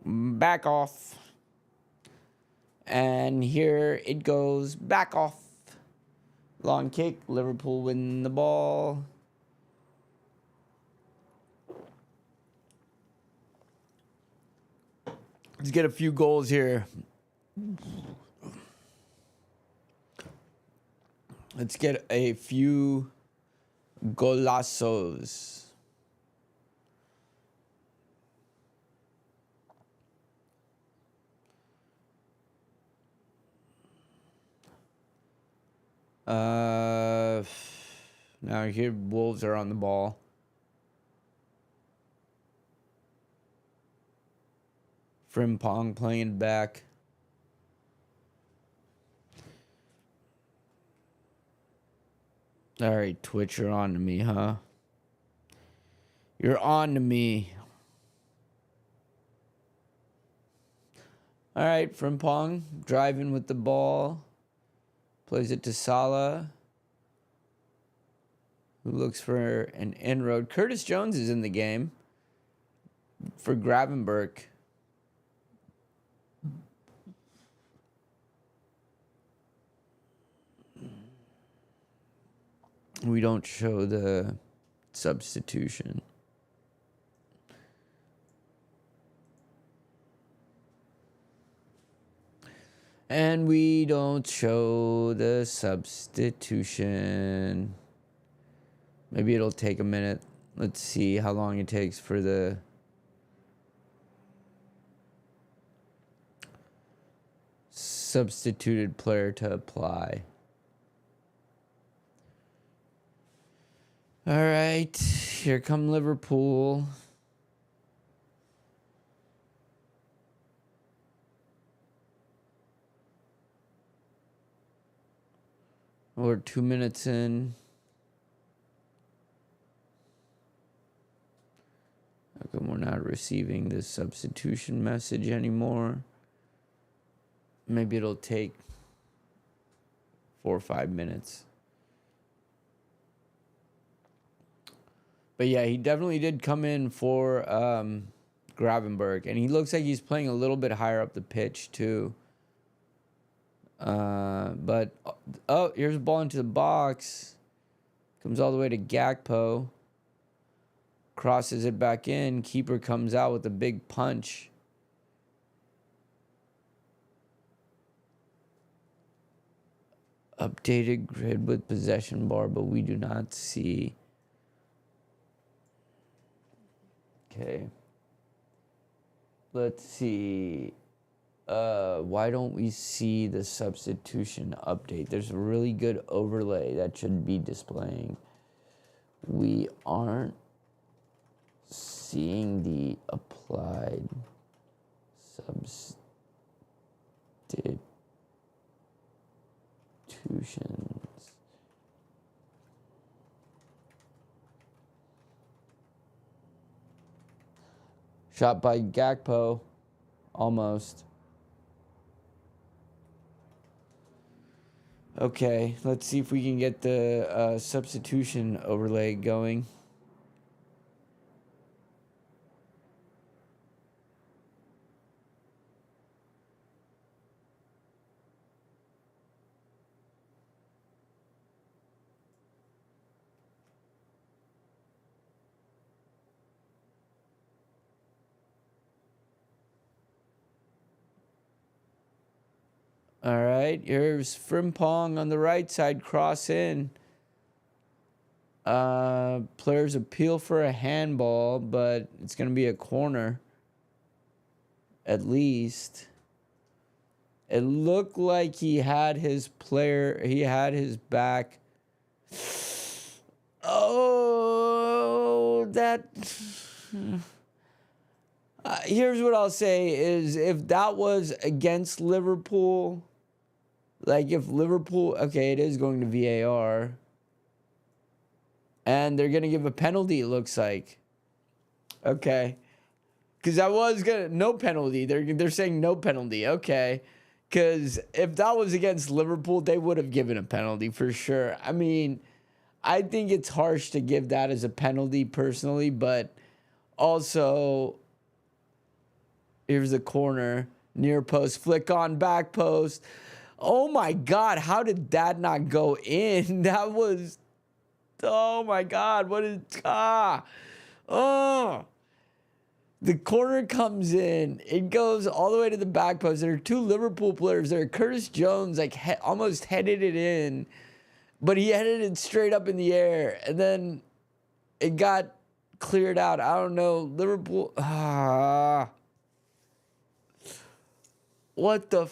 Back off. And here it goes. Back off. Long kick. Liverpool win the ball. Let's get a few goals here. Let's get a few golazos. Now here Wolves are on the ball. Frimpong playing back. All right, Twitch, you're on to me, huh? You're on to me. All right, Frimpong driving with the ball. Plays it to Salah, who looks for an inroad. Curtis Jones is in the game for Gravenberch. We don't show the substitution. And we don't show the substitution. Maybe it'll take a minute. Let's see how long it takes for the substituted player to apply. All right, here come Liverpool. We're 2 minutes in. How come we're not receiving this substitution message anymore? Maybe it'll take 4 or 5 minutes. But yeah, he definitely did come in for Gravenberch. And he looks like he's playing a little bit higher up the pitch, too. But, oh, here's a ball into the box. Comes all the way to Gakpo. Crosses it back in. Keeper comes out with a big punch. Updated grid with possession bar, but we do not see. Okay. Let's see. Why don't we see the substitution update? There's a really good overlay that should be displaying. We aren't seeing the applied substitutions. Shot by Gakpo. Almost. Okay, let's see if we can get the substitution overlay going. All right, here's Frimpong on the right side, cross in. Players appeal for a handball, but it's going to be a corner. At least. It looked like he had his back. Oh, that. Here's what I'll say is if that was against Liverpool, like if Liverpool, okay, it is going to VAR. And they're going to give a penalty, it looks like. Okay. Because I was going to, no penalty. They're saying no penalty. Okay. Because if that was against Liverpool, they would have given a penalty for sure. I mean, I think it's harsh to give that as a penalty personally, but also, here's the corner, near post, flick on, back post. Oh my God, how did that not go in? That was, oh my God, what is, oh. The corner comes in. It goes all the way to the back post. There are two Liverpool players there. Curtis Jones, like, almost headed it in. But he headed it straight up in the air. And then it got cleared out. I don't know. Liverpool. What the...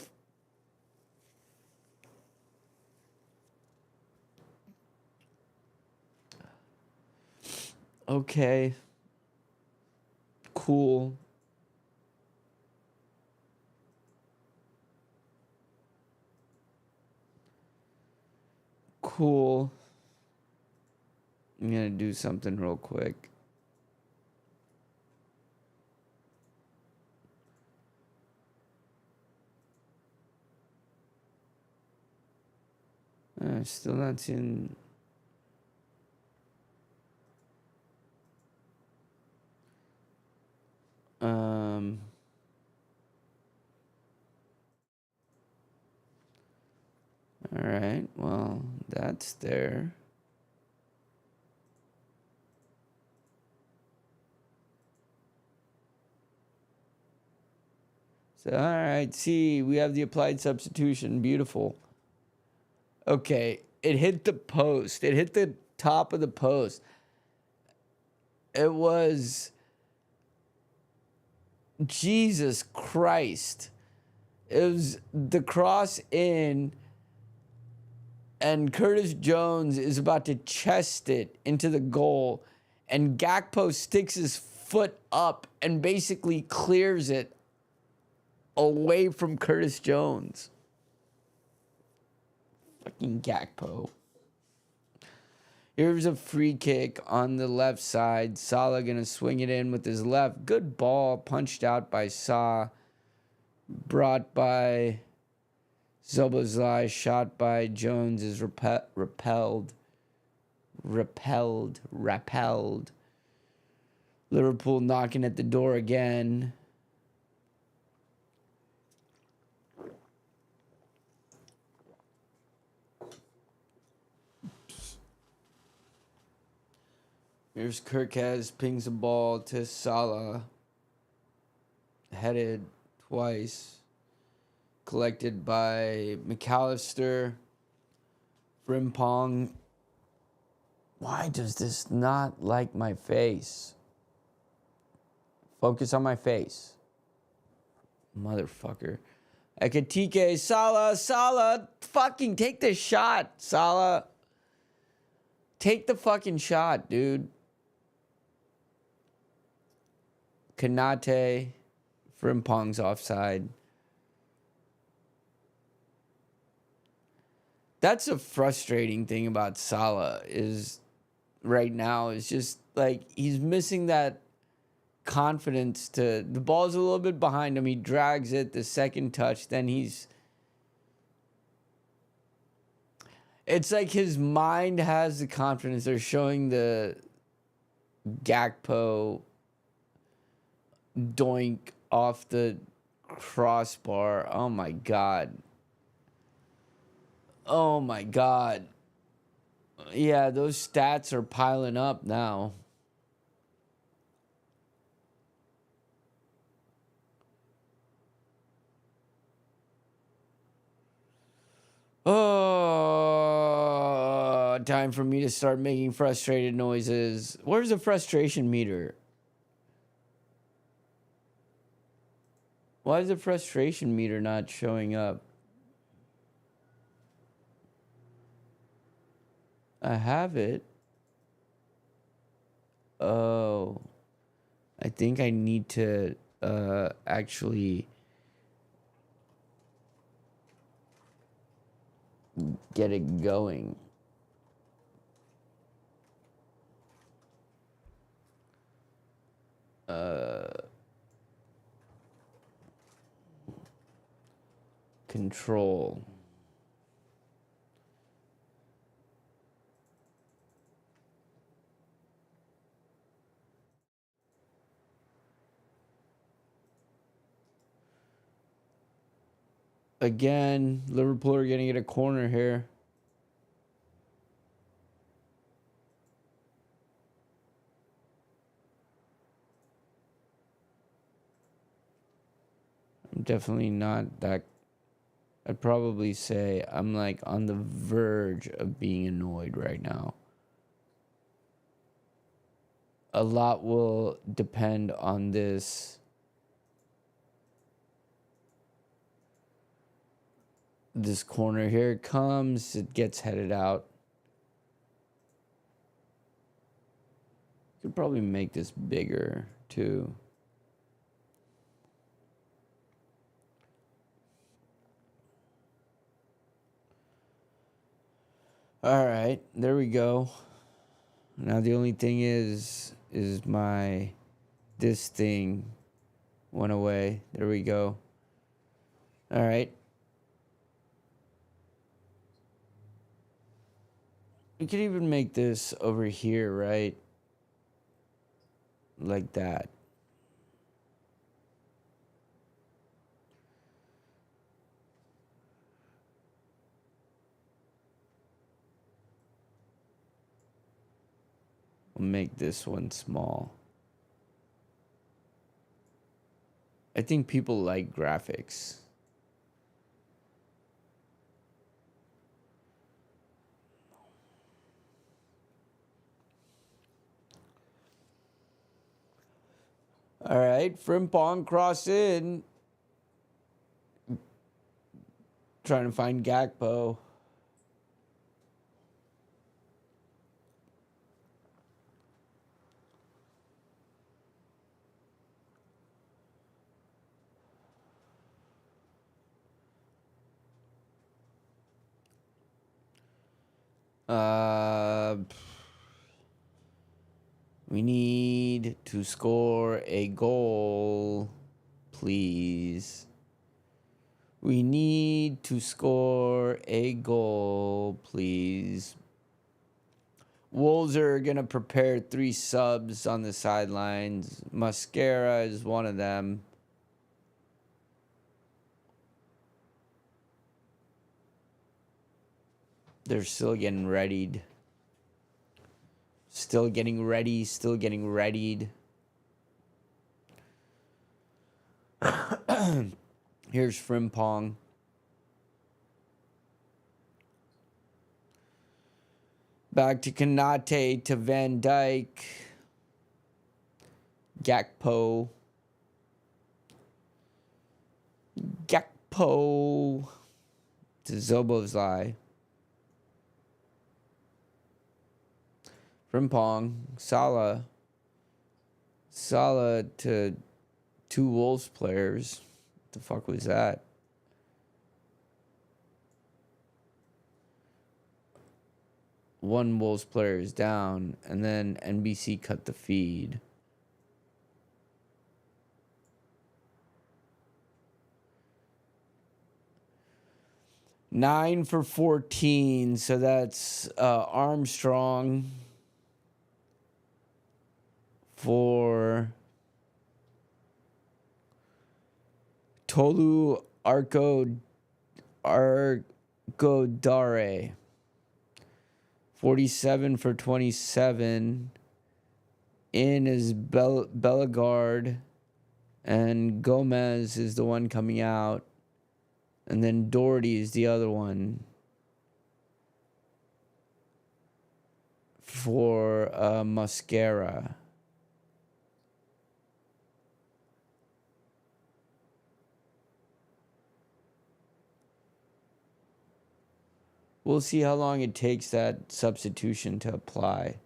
Okay. Cool. Cool. I'm going to do something real quick. Still not seeing... All right, well, that's there. So, all right, see, we have the applied substitution. Beautiful. Okay, it hit the post. It hit the top of the post. It was... Jesus Christ. It was the cross in, and Curtis Jones is about to chest it into the goal, and Gakpo sticks his foot up and basically clears it away from Curtis Jones. Fucking Gakpo. Here's a free kick on the left side. Salah gonna swing it in with his left. Good ball, punched out by Sa. Brought by Zobozlai, shot by Jones is repelled. Liverpool knocking at the door again. Here's Kirkez, pings a ball to Salah. Headed twice. Collected by McAllister. Frimpong. Why does this not like my face? Focus on my face. Motherfucker. Ekatike, Salah, fucking take the shot, Salah. Take the fucking shot, dude. Kanate, Frimpong's offside. That's a frustrating thing about Salah is right now is just like he's missing that confidence to the ball's a little bit behind him. He drags it the second touch, then it's like his mind has the confidence. They're showing the Gakpo doink off the crossbar. Oh my God. Oh my God. Yeah, those stats are piling up now. Oh, time for me to start making frustrated noises. Where's the frustration meter? Why is the frustration meter not showing up? I have it. Oh, I think I need to actually get it going. Control. Again, Liverpool are going to get a corner here. I'm definitely not that. I'd probably say I'm like on the verge of being annoyed right now. A lot will depend on this. This corner, here it comes. It gets headed out. Could probably make this bigger too. All right, there we go. Now the only thing is this thing went away. There we go. All right. We could even make this over here, right? Like that. We'll make this one small. I think people like graphics. All right, Frimpong cross in. Trying to find Gakpo. We need to score a goal, please. We need to score a goal, please. Wolves are going to prepare 3 subs on the sidelines. Mascara is one of them. They're still getting readied. Still getting ready. Still getting readied. Here's Frimpong. Back to Kanate, to Van Dijk. Gakpo. Gakpo. To Zobozlai. Frimpong. Salah. Salah to 2 Wolves players. What the fuck was that? One Wolves player is down, and then NBC cut the feed. Nine for 14, so that's Armstrong for Tolu Argodare. 47 for 27. In is Bellegarde, and Gomez is the one coming out. And then Doherty is the other one. for mascara. We'll see how long it takes that substitution to apply.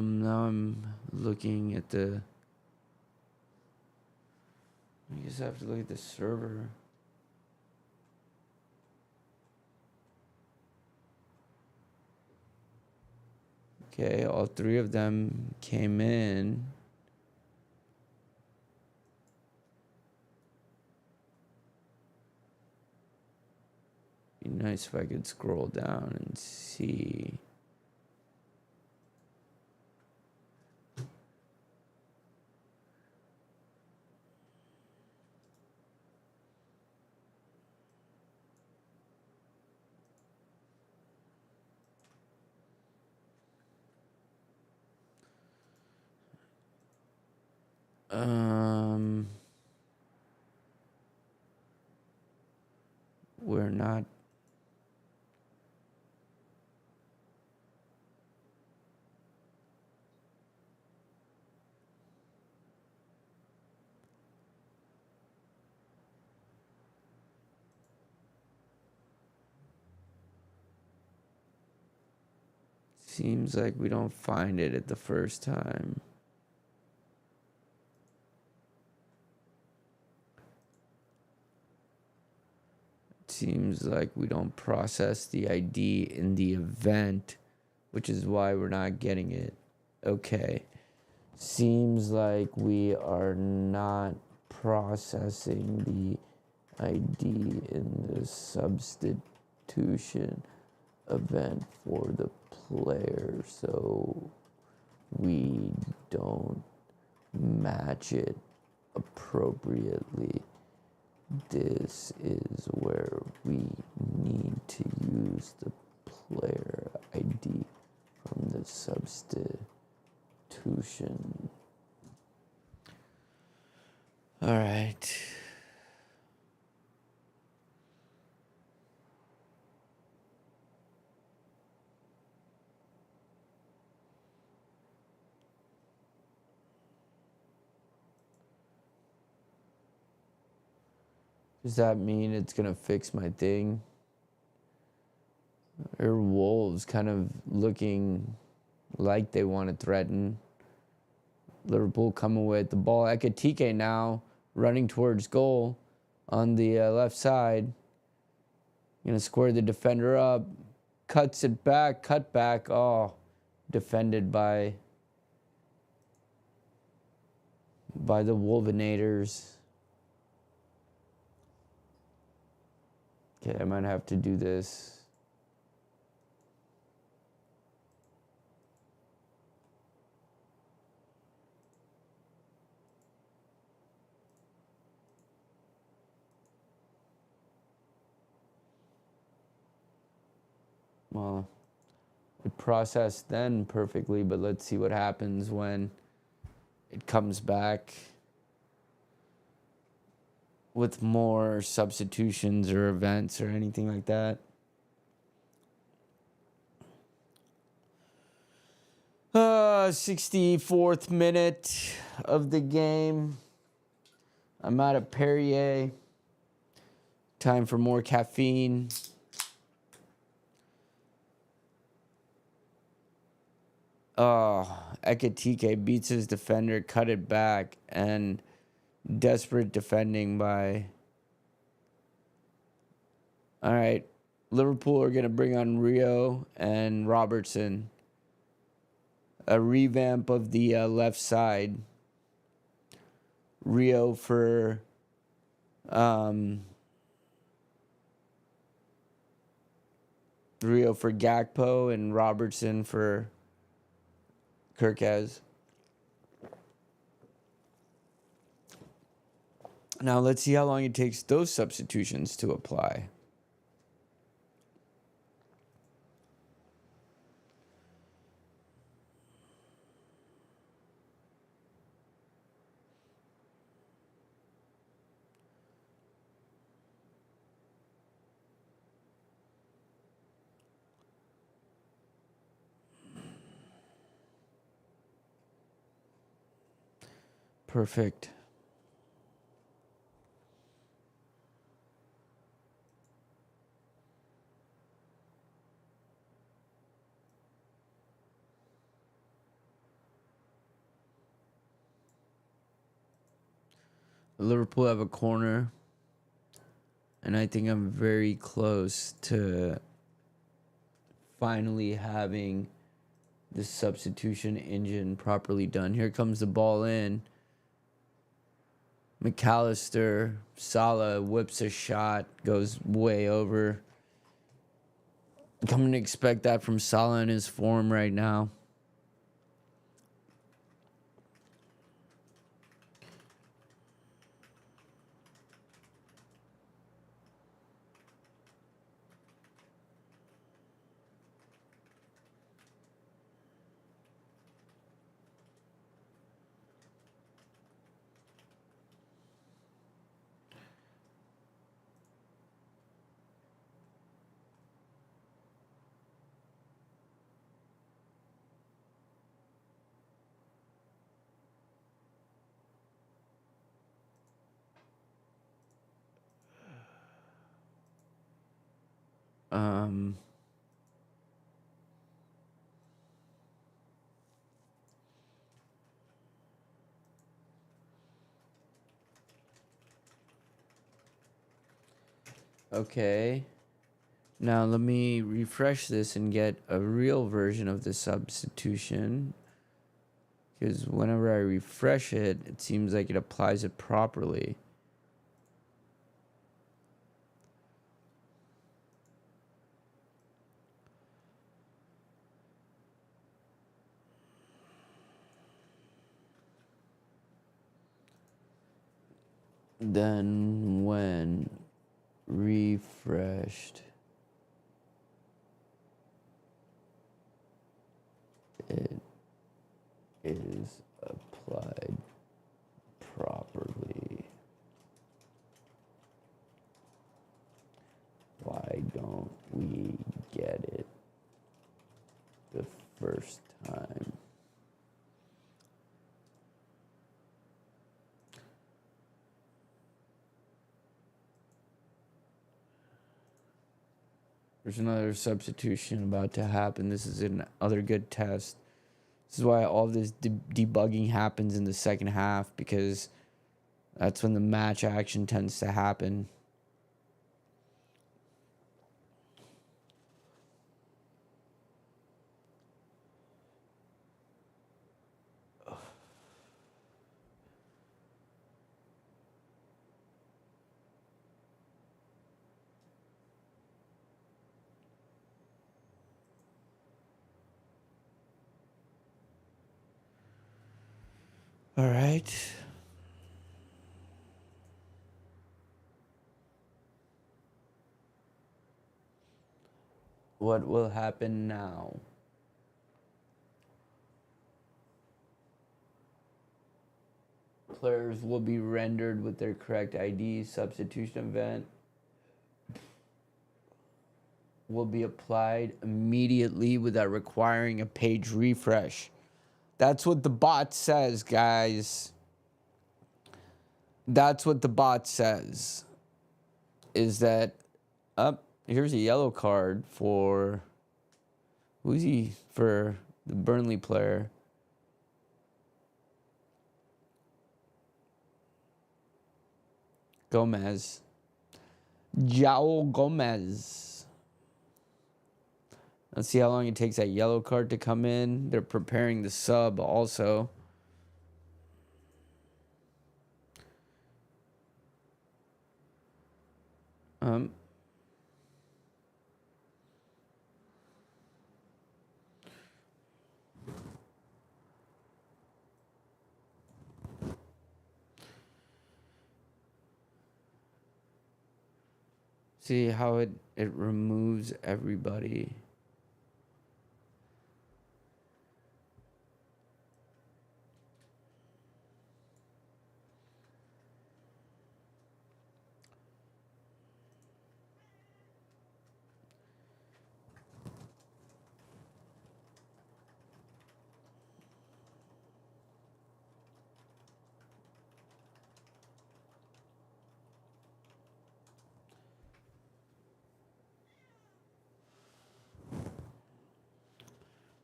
Now I'm looking at the. I guess I have to look at the server. Okay, all three of them came in. Be nice if I could scroll down and see. We're not. Seems like we don't find it at the first time. Seems like we don't process the ID in the event, which is why we're not getting it. Okay. Seems like we are not processing the ID in the substitution event for the player, so we don't match it appropriately. This is where we need to use the player ID from the substitution. All right. Does that mean it's going to fix my thing? Or Wolves kind of looking like they want to threaten. Liverpool coming with the ball. Ekitike now running towards goal on the left side. Going to square the defender up. Cuts it back. Cut back. Oh, defended by the Wolvenators. Okay, I might have to do this. Well, it processed then perfectly, but let's see what happens when it comes back with more substitutions or events or anything like that. 64th minute of the game. I'm out of Perrier. Time for more caffeine. Oh, Ekitike beats his defender, cut it back, and Desperate defending by... All right. Liverpool are going to bring on Rio and Robertson. A revamp of the left side. Rio for... Rio for Gakpo and Robertson for Kirkaz. Now let's see how long it takes those substitutions to apply. Perfect. Liverpool have a corner, and I think I'm very close to finally having the substitution engine properly done. Here comes the ball in. McAllister, Salah whips a shot, goes way over. Coming to expect that from Salah in his form right now. Okay. Now let me refresh this and get a real version of the substitution. Because whenever I refresh it, it seems like it applies it properly. Then when refreshed, it is applied properly. Why don't we get it the first time? There's another substitution about to happen. This is another good test. This is why all this debugging happens in the second half, because that's when the match action tends to happen. All right. What will happen now? Players will be rendered with their correct ID. Substitution event will be applied immediately without requiring a page refresh. That's what the bot says, guys. That's what the bot says. Is that here's a yellow card for... Who's he? For the Burnley player. Gomez. João Gomez. Let's see how long it takes that yellow card to come in. They're preparing the sub also. See how it removes everybody.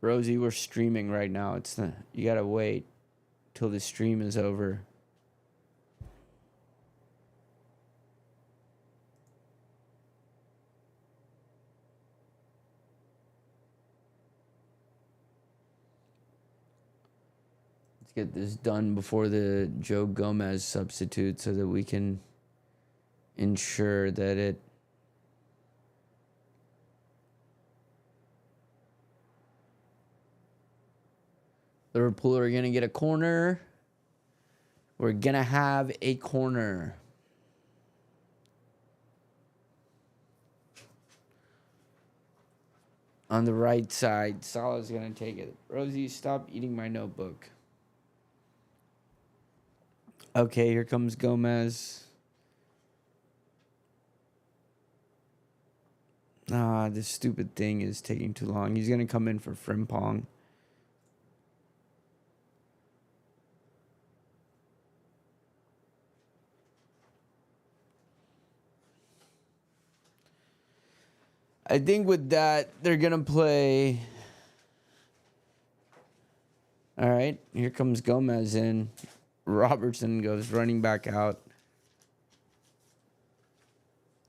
Rosie, we're streaming right now. You gotta wait till the stream is over. Let's get this done before the Joe Gomez substitute so that we can ensure that it Liverpool are going to get a corner. We're going to have a corner. On the right side, Salah's going to take it. Rosie, stop eating my notebook. Okay, here comes Gomez. This stupid thing is taking too long. He's going to come in for Frimpong. I think with that, they're going to play. All right, here comes Gomez in. Robertson goes running back out.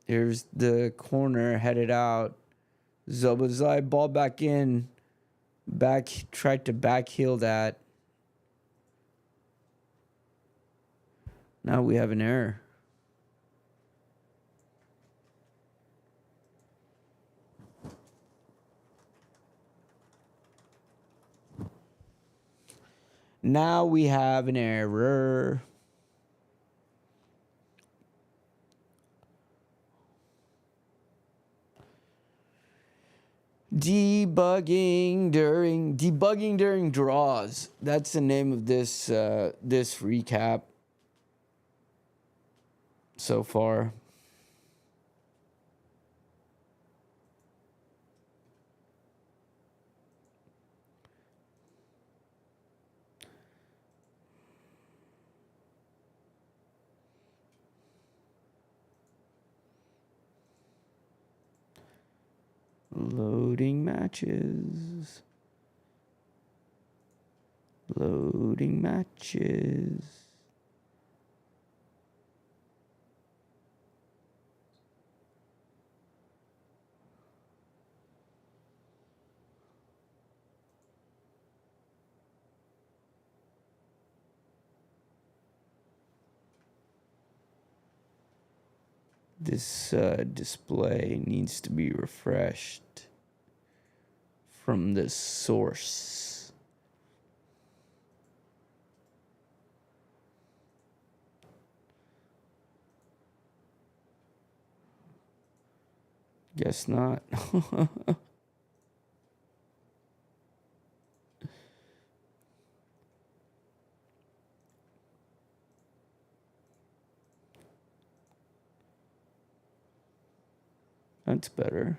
Here's the corner headed out. Zobazai ball back in. Tried to back heel that. Now we have an error. Now we have an error. Debugging during draws. That's the name of this this recap so far. Loading matches. Loading matches. This display needs to be refreshed from the source. Guess not. That's better.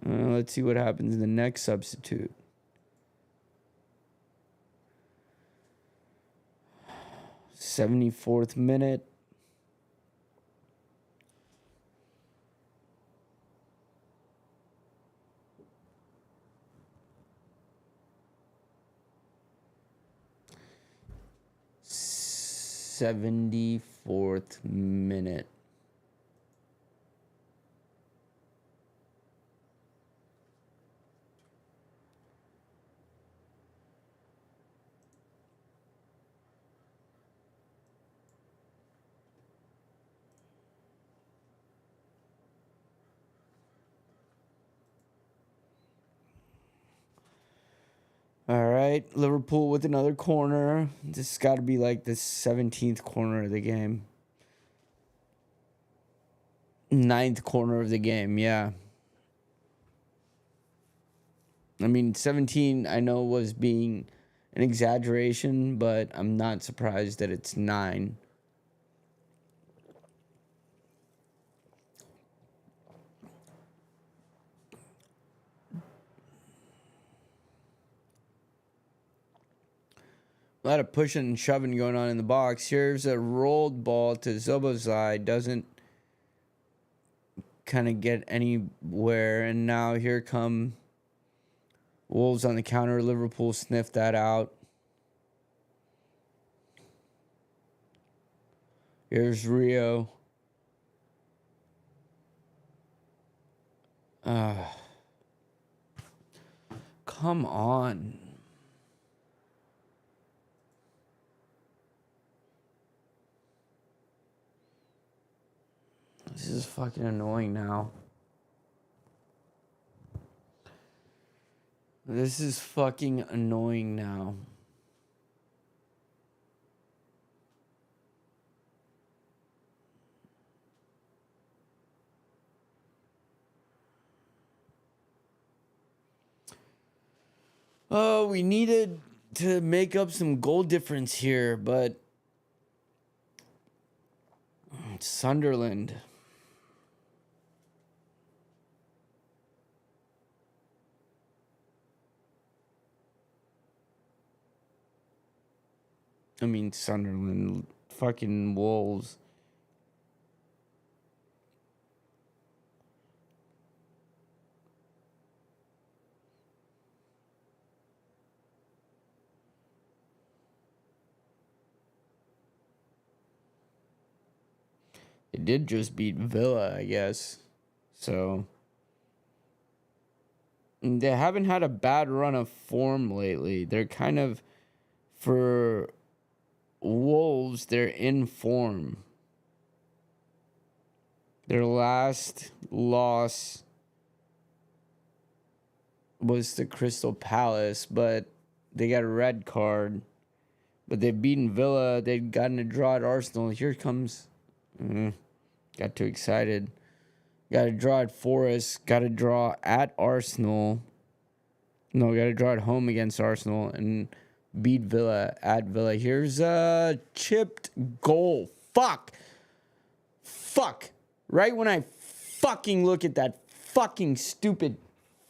Let's see what happens in the next substitute. 74th minute. 4th minute. All right, Liverpool with another corner. This has got to be like the 17th corner of the game. 9th corner of the game, yeah. I mean, 17 I know was being an exaggeration, but I'm not surprised that it's 9. A lot of pushing and shoving going on in the box. Here's a rolled ball to Zobozai. Doesn't kind of get anywhere. And now here come Wolves on the counter. Liverpool sniffed that out. Here's Rio. Come on. This is fucking annoying now. This is fucking annoying now. Oh, we needed to make up some goal difference here, but Sunderland. I mean, Sunderland. Fucking Wolves. It did just beat Villa, I guess. So they haven't had a bad run of form lately. They're kind of, for Wolves, they're in form. Their last loss was to Crystal Palace, but they got a red card. But they've beaten Villa. They've gotten a draw at Arsenal. Here comes... got too excited. Got to draw at Forest. Got to draw at Arsenal. No, got to draw at home against Arsenal and beat Villa at Villa. Here's a chipped goal. Fuck. Right when I fucking look at that fucking stupid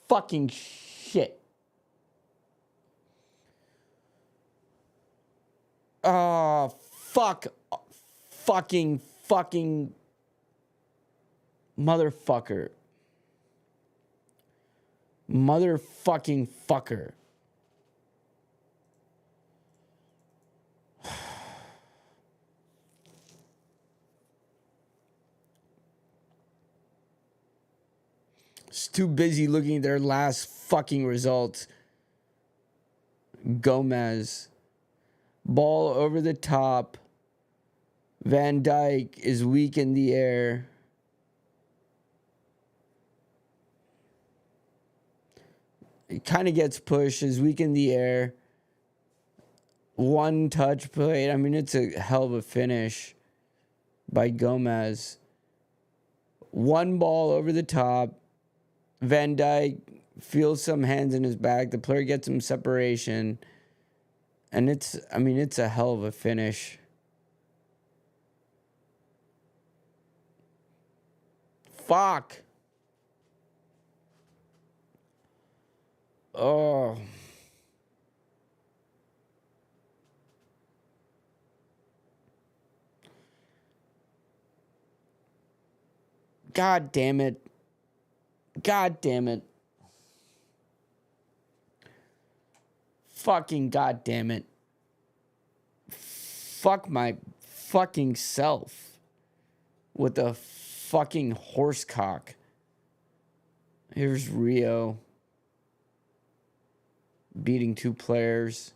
fucking shit. Oh, fuck. Fucking motherfucker. Motherfucking fucker. It's too busy looking at their last fucking results. Gomez. Ball over the top. Van Dijk is weak in the air. It kind of gets pushed, is weak in the air. One touch play. I mean, it's a hell of a finish by Gomez. One ball over the top. Van Dijk feels some hands in his back. The player gets some separation. And it's a hell of a finish. Fuck. Oh. God damn it. God damn it. Fucking god damn it. Fuck my fucking self with a fucking horse cock. Here's Rio beating 2 players.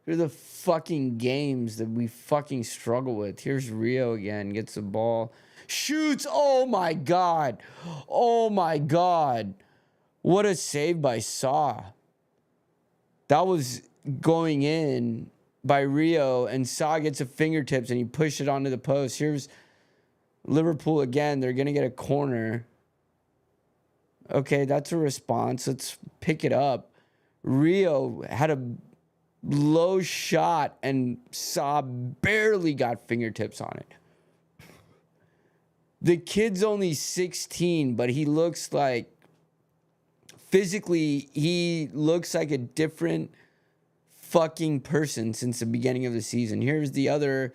Here's the fucking games that we fucking struggle with. Here's Rio again. Gets the ball. Shoots. Oh my God. Oh my God. What a save by Saw. That was going in by Rio, and Saw gets a fingertips and he pushed it onto the post. Here's Liverpool again. They're going to get a corner. Okay, that's a response. Let's pick it up. Rio had a low shot and Saw barely got fingertips on it. The kid's only 16, but he looks like, physically, he looks like a different fucking person since the beginning of the season. Here's the other.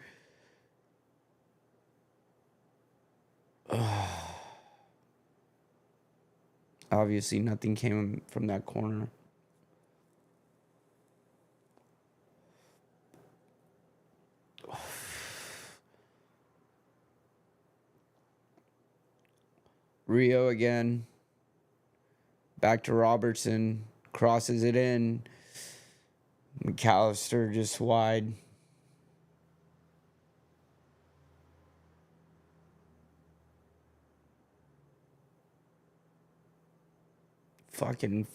Obviously, nothing came from that corner. Rio again. Back to Robertson. Crosses it in. McAllister just wide. Fucking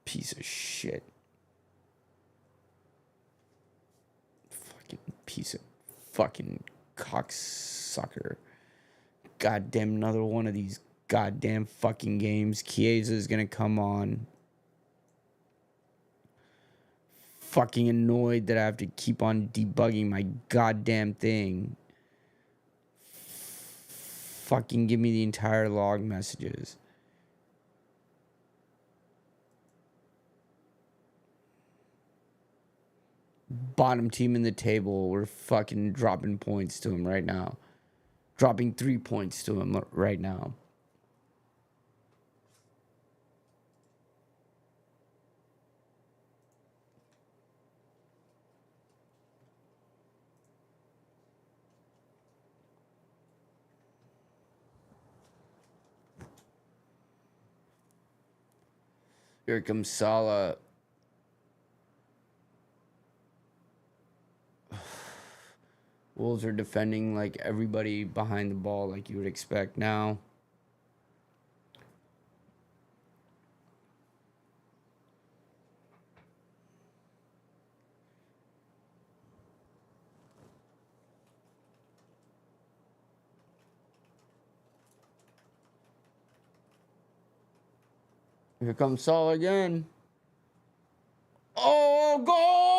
piece of shit. Fucking piece of fucking cocksucker. Goddamn, another one of these goddamn fucking games. Chiesa is gonna come on. Fucking annoyed that I have to keep on debugging my goddamn thing. Fucking give me the entire log messages. Bottom team in the table. We're fucking dropping points to him right now. Dropping 3 points to him right now. Here comes Salah. Wolves are defending like everybody behind the ball, like you would expect now. Here comes Salah again. Oh, goal!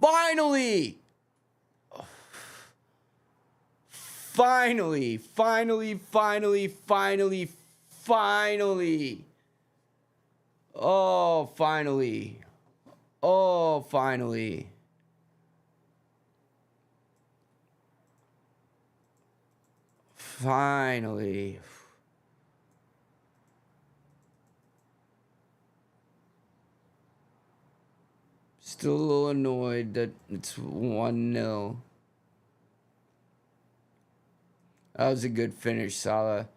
Finally! Finally, finally, finally, finally, finally. Oh, finally. Oh, finally. Finally. Still a little annoyed that it's 1-0. That was a good finish, Salah.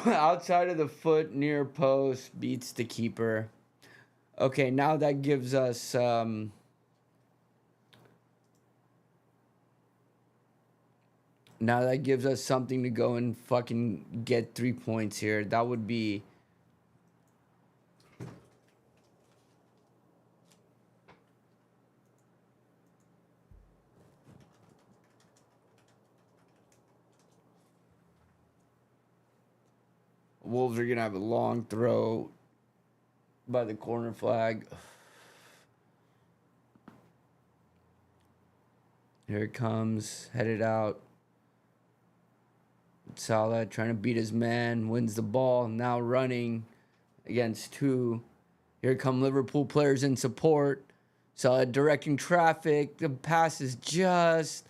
Outside of the foot, near post, beats the keeper. Okay, now that gives us... now that gives us something to go and fucking get 3 points here. That would be... Wolves are going to have a long throw by the corner flag. Here it comes, headed out. Salah trying to beat his man, wins the ball, now running against 2. Here come Liverpool players in support. Salah directing traffic. The pass is just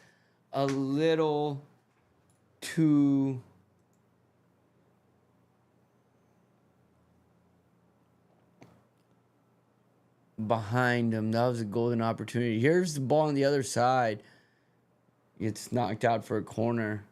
a little too behind him. That was a golden opportunity. Here's the ball on the other side. It's knocked out for a corner.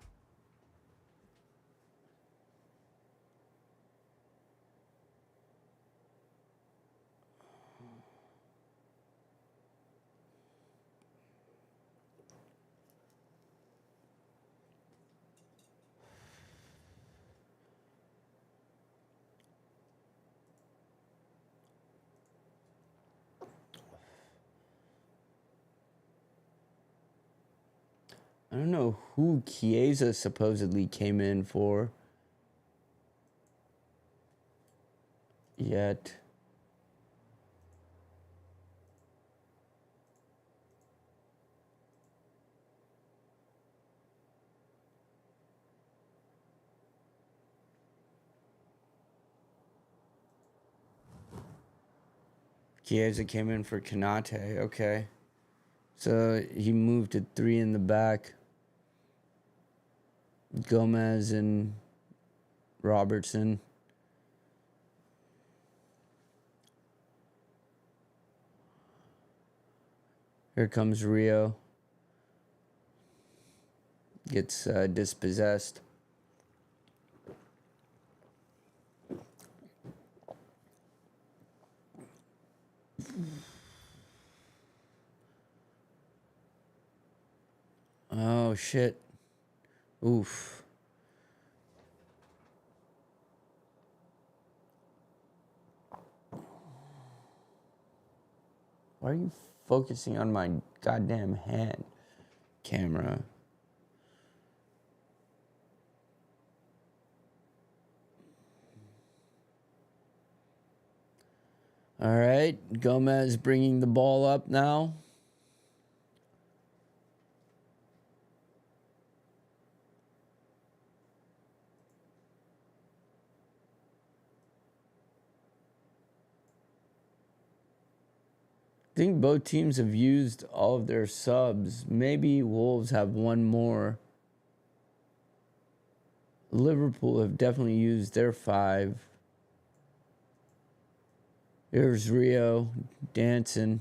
I don't know who Chiesa supposedly came in for yet. Chiesa came in for Kanate. Okay. So he moved to 3 in the back. Gomez and Robertson. Here comes Rio. Gets dispossessed. Oh, shit. Oof. Why are you focusing on my goddamn hand, camera? All right, Gomez bringing the ball up now. I think both teams have used all of their subs. Maybe Wolves have one more. Liverpool have definitely used their 5. Here's Rio dancing.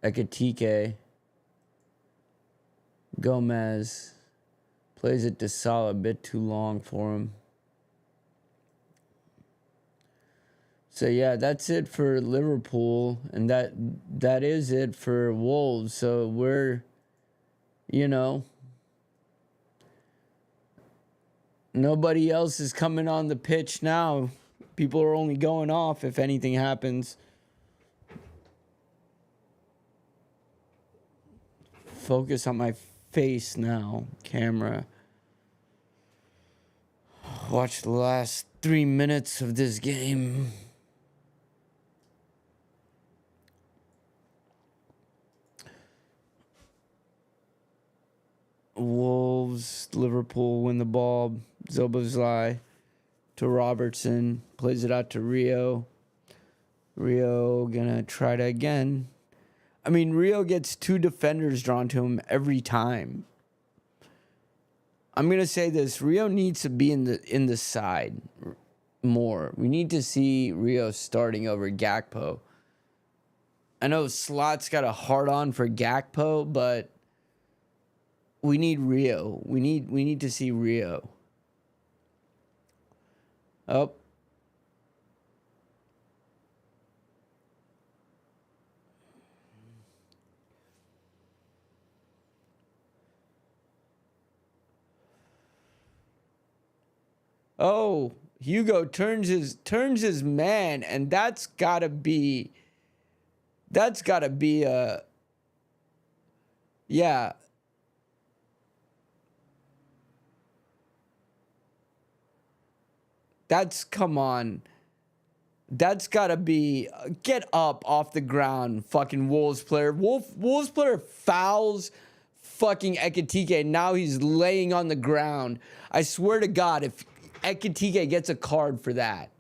Ekatike. Gomez plays it to Salah, a bit too long for him. So yeah, that's it for Liverpool, and that is it for Wolves. So we're, nobody else is coming on the pitch now. People are only going off if anything happens. Focus on my face now, camera. Watch the last 3 minutes of this game. Wolves, Liverpool win the ball. Zobozlai to Robertson. Plays it out to Rio. Rio gonna try to again. I mean, Rio gets 2 defenders drawn to him every time. I'm gonna say this: Rio needs to be in the side more. We need to see Rio starting over Gakpo. I know Slot's got a hard on for Gakpo, but we need Rio. We need to see Rio. Oh. Oh, Hugo turns his man, and that's gotta be a, yeah. Come on. That's gotta be, get up off the ground, fucking Wolves player. Wolves player fouls fucking Ekatike, and now he's laying on the ground. I swear to God, if Ekatike gets a card for that.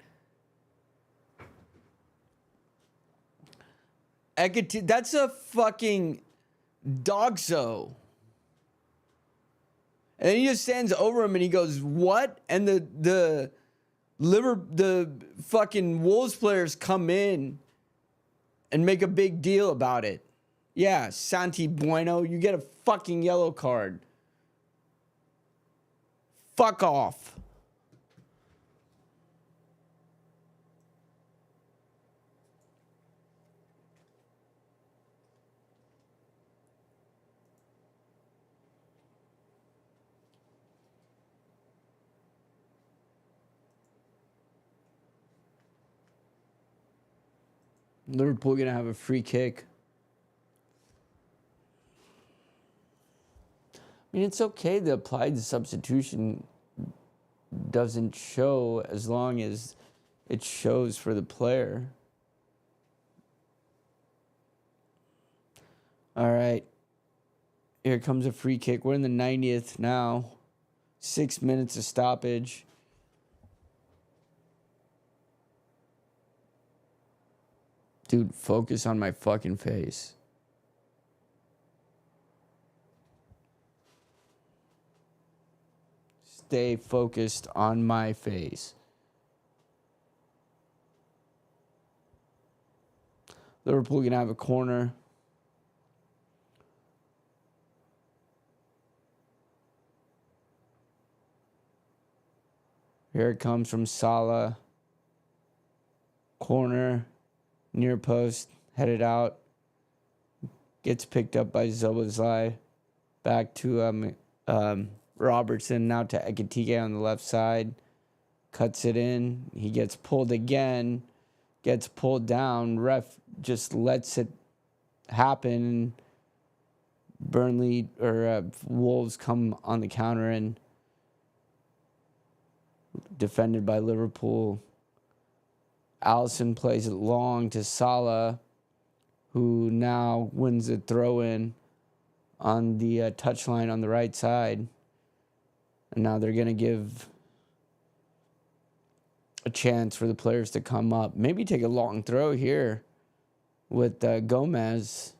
That's a fucking dogzo. And then he just stands over him and he goes, "What?" And the fucking Wolves players come in and make a big deal about it. Yeah, Santi Bueno, you get a fucking yellow card. Fuck off. Liverpool gonna have a free kick. I mean, it's okay. The applied substitution doesn't show as long as it shows for the player. All right. Here comes a free kick. We're in the 90th now. 6 minutes of stoppage. Dude, focus on my fucking face. Stay focused on my face. Liverpool gonna have a corner. Here it comes from Salah. Corner. Near post. Headed out. Gets picked up by Zobozlai. Back to Robertson. Now to Ekitike on the left side. Cuts it in. He gets pulled again. Gets pulled down. Ref just lets it happen. Burnley or Wolves come on the counter and defended by Liverpool. Alisson plays it long to Salah, who now wins the throw-in on the touchline on the right side. And now they're going to give a chance for the players to come up. Maybe take a long throw here with Gomez.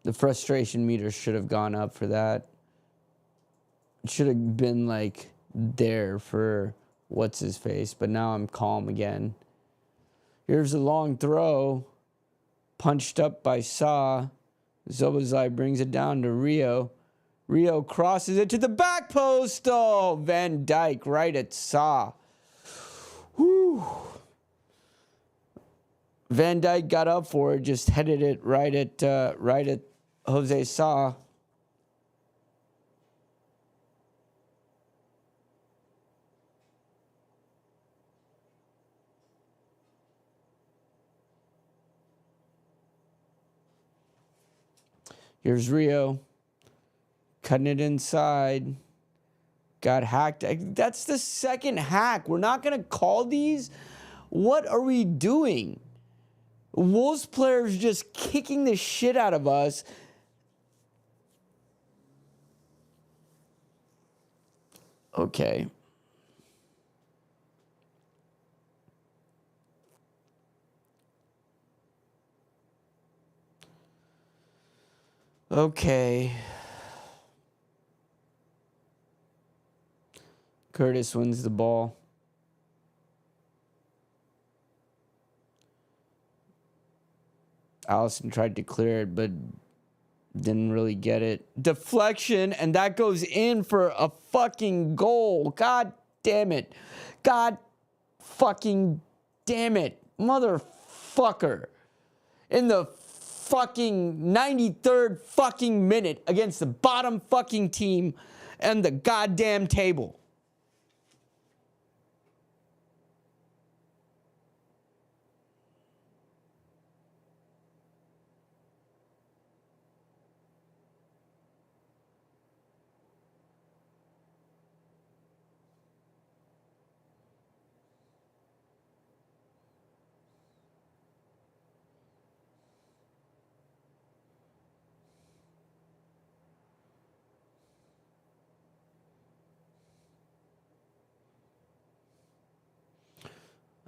The frustration meter should have gone up for that. It should have been like there for what's his face, but now I'm calm again. Here's a long throw, punched up by Sa. Zobozlai brings it down to Rio. Rio crosses it to the back post. Oh, Van Dijk right at Sa. Whew. Van Dijk got up for it, just headed it right at Jose Sa. Here's Rio. Cutting it inside. Got hacked. That's the second hack. We're not going to call these. What are we doing? Wolves players just kicking the shit out of us. Okay. Okay. Curtis wins the ball. Alisson tried to clear it, but didn't really get it. Deflection, and that goes in for a fucking goal. God damn it. God fucking damn it. Motherfucker. In the fucking 93rd fucking minute against the bottom fucking team and the goddamn table.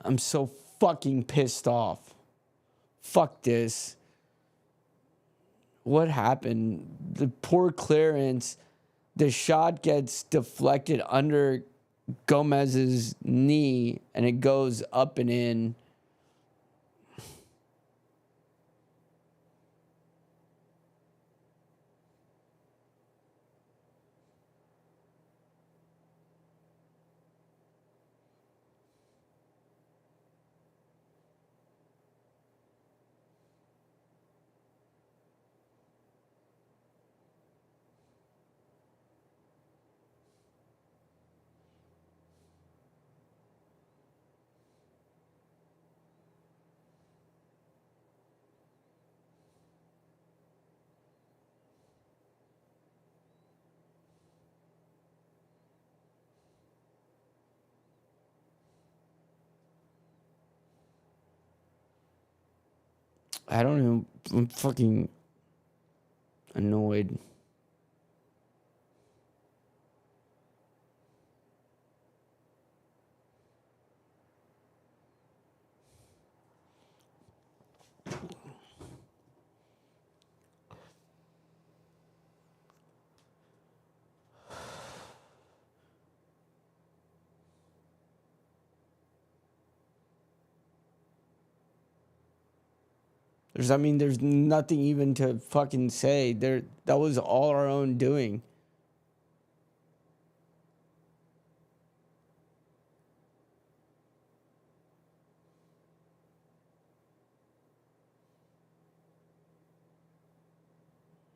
I'm so fucking pissed off. Fuck this. What happened? The poor clearance. The shot gets deflected under Gomez's knee and it goes up and in. I don't even. I'm fucking annoyed. There's nothing even to fucking say. That was all our own doing.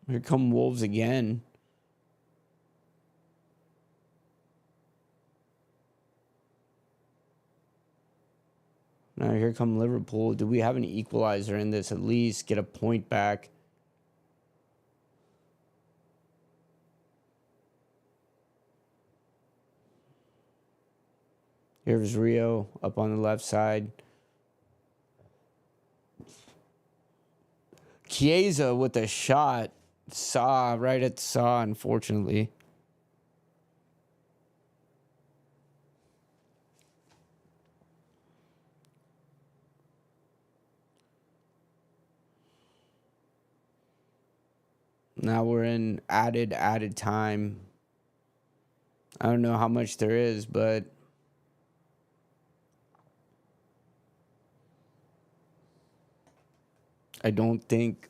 Here come Wolves again. Now here come Liverpool. Do we have an equalizer in this? At least get a point back. Here's Rio up on the left side. Chiesa with a shot. Saw right at Saw, unfortunately. Now we're in added time. I don't know how much there is, but I don't think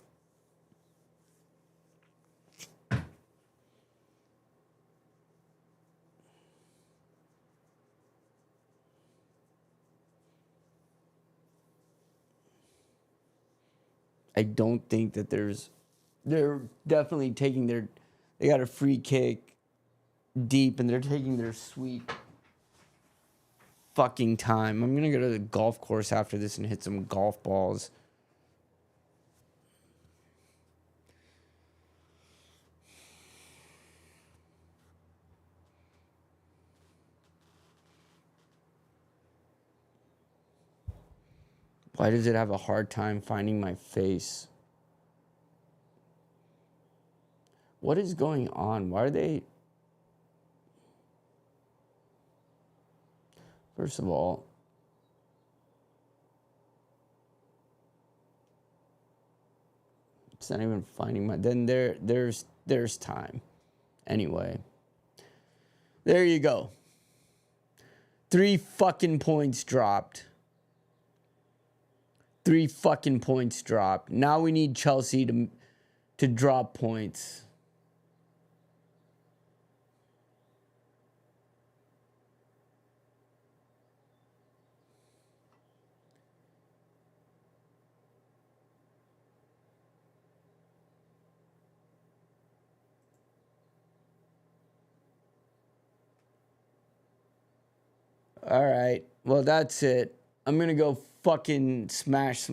that they're definitely taking they got a free kick deep and they're taking their sweet fucking time. I'm gonna go to the golf course after this and hit some golf balls. Why does it have a hard time finding my face? What is going on? Why are they... First of all, it's not even finding my... Then there's time. Anyway. There you go. 3 fucking points dropped. 3 fucking points dropped. Now we need Chelsea to drop points. All right. Well, that's it. I'm going to go fucking smash some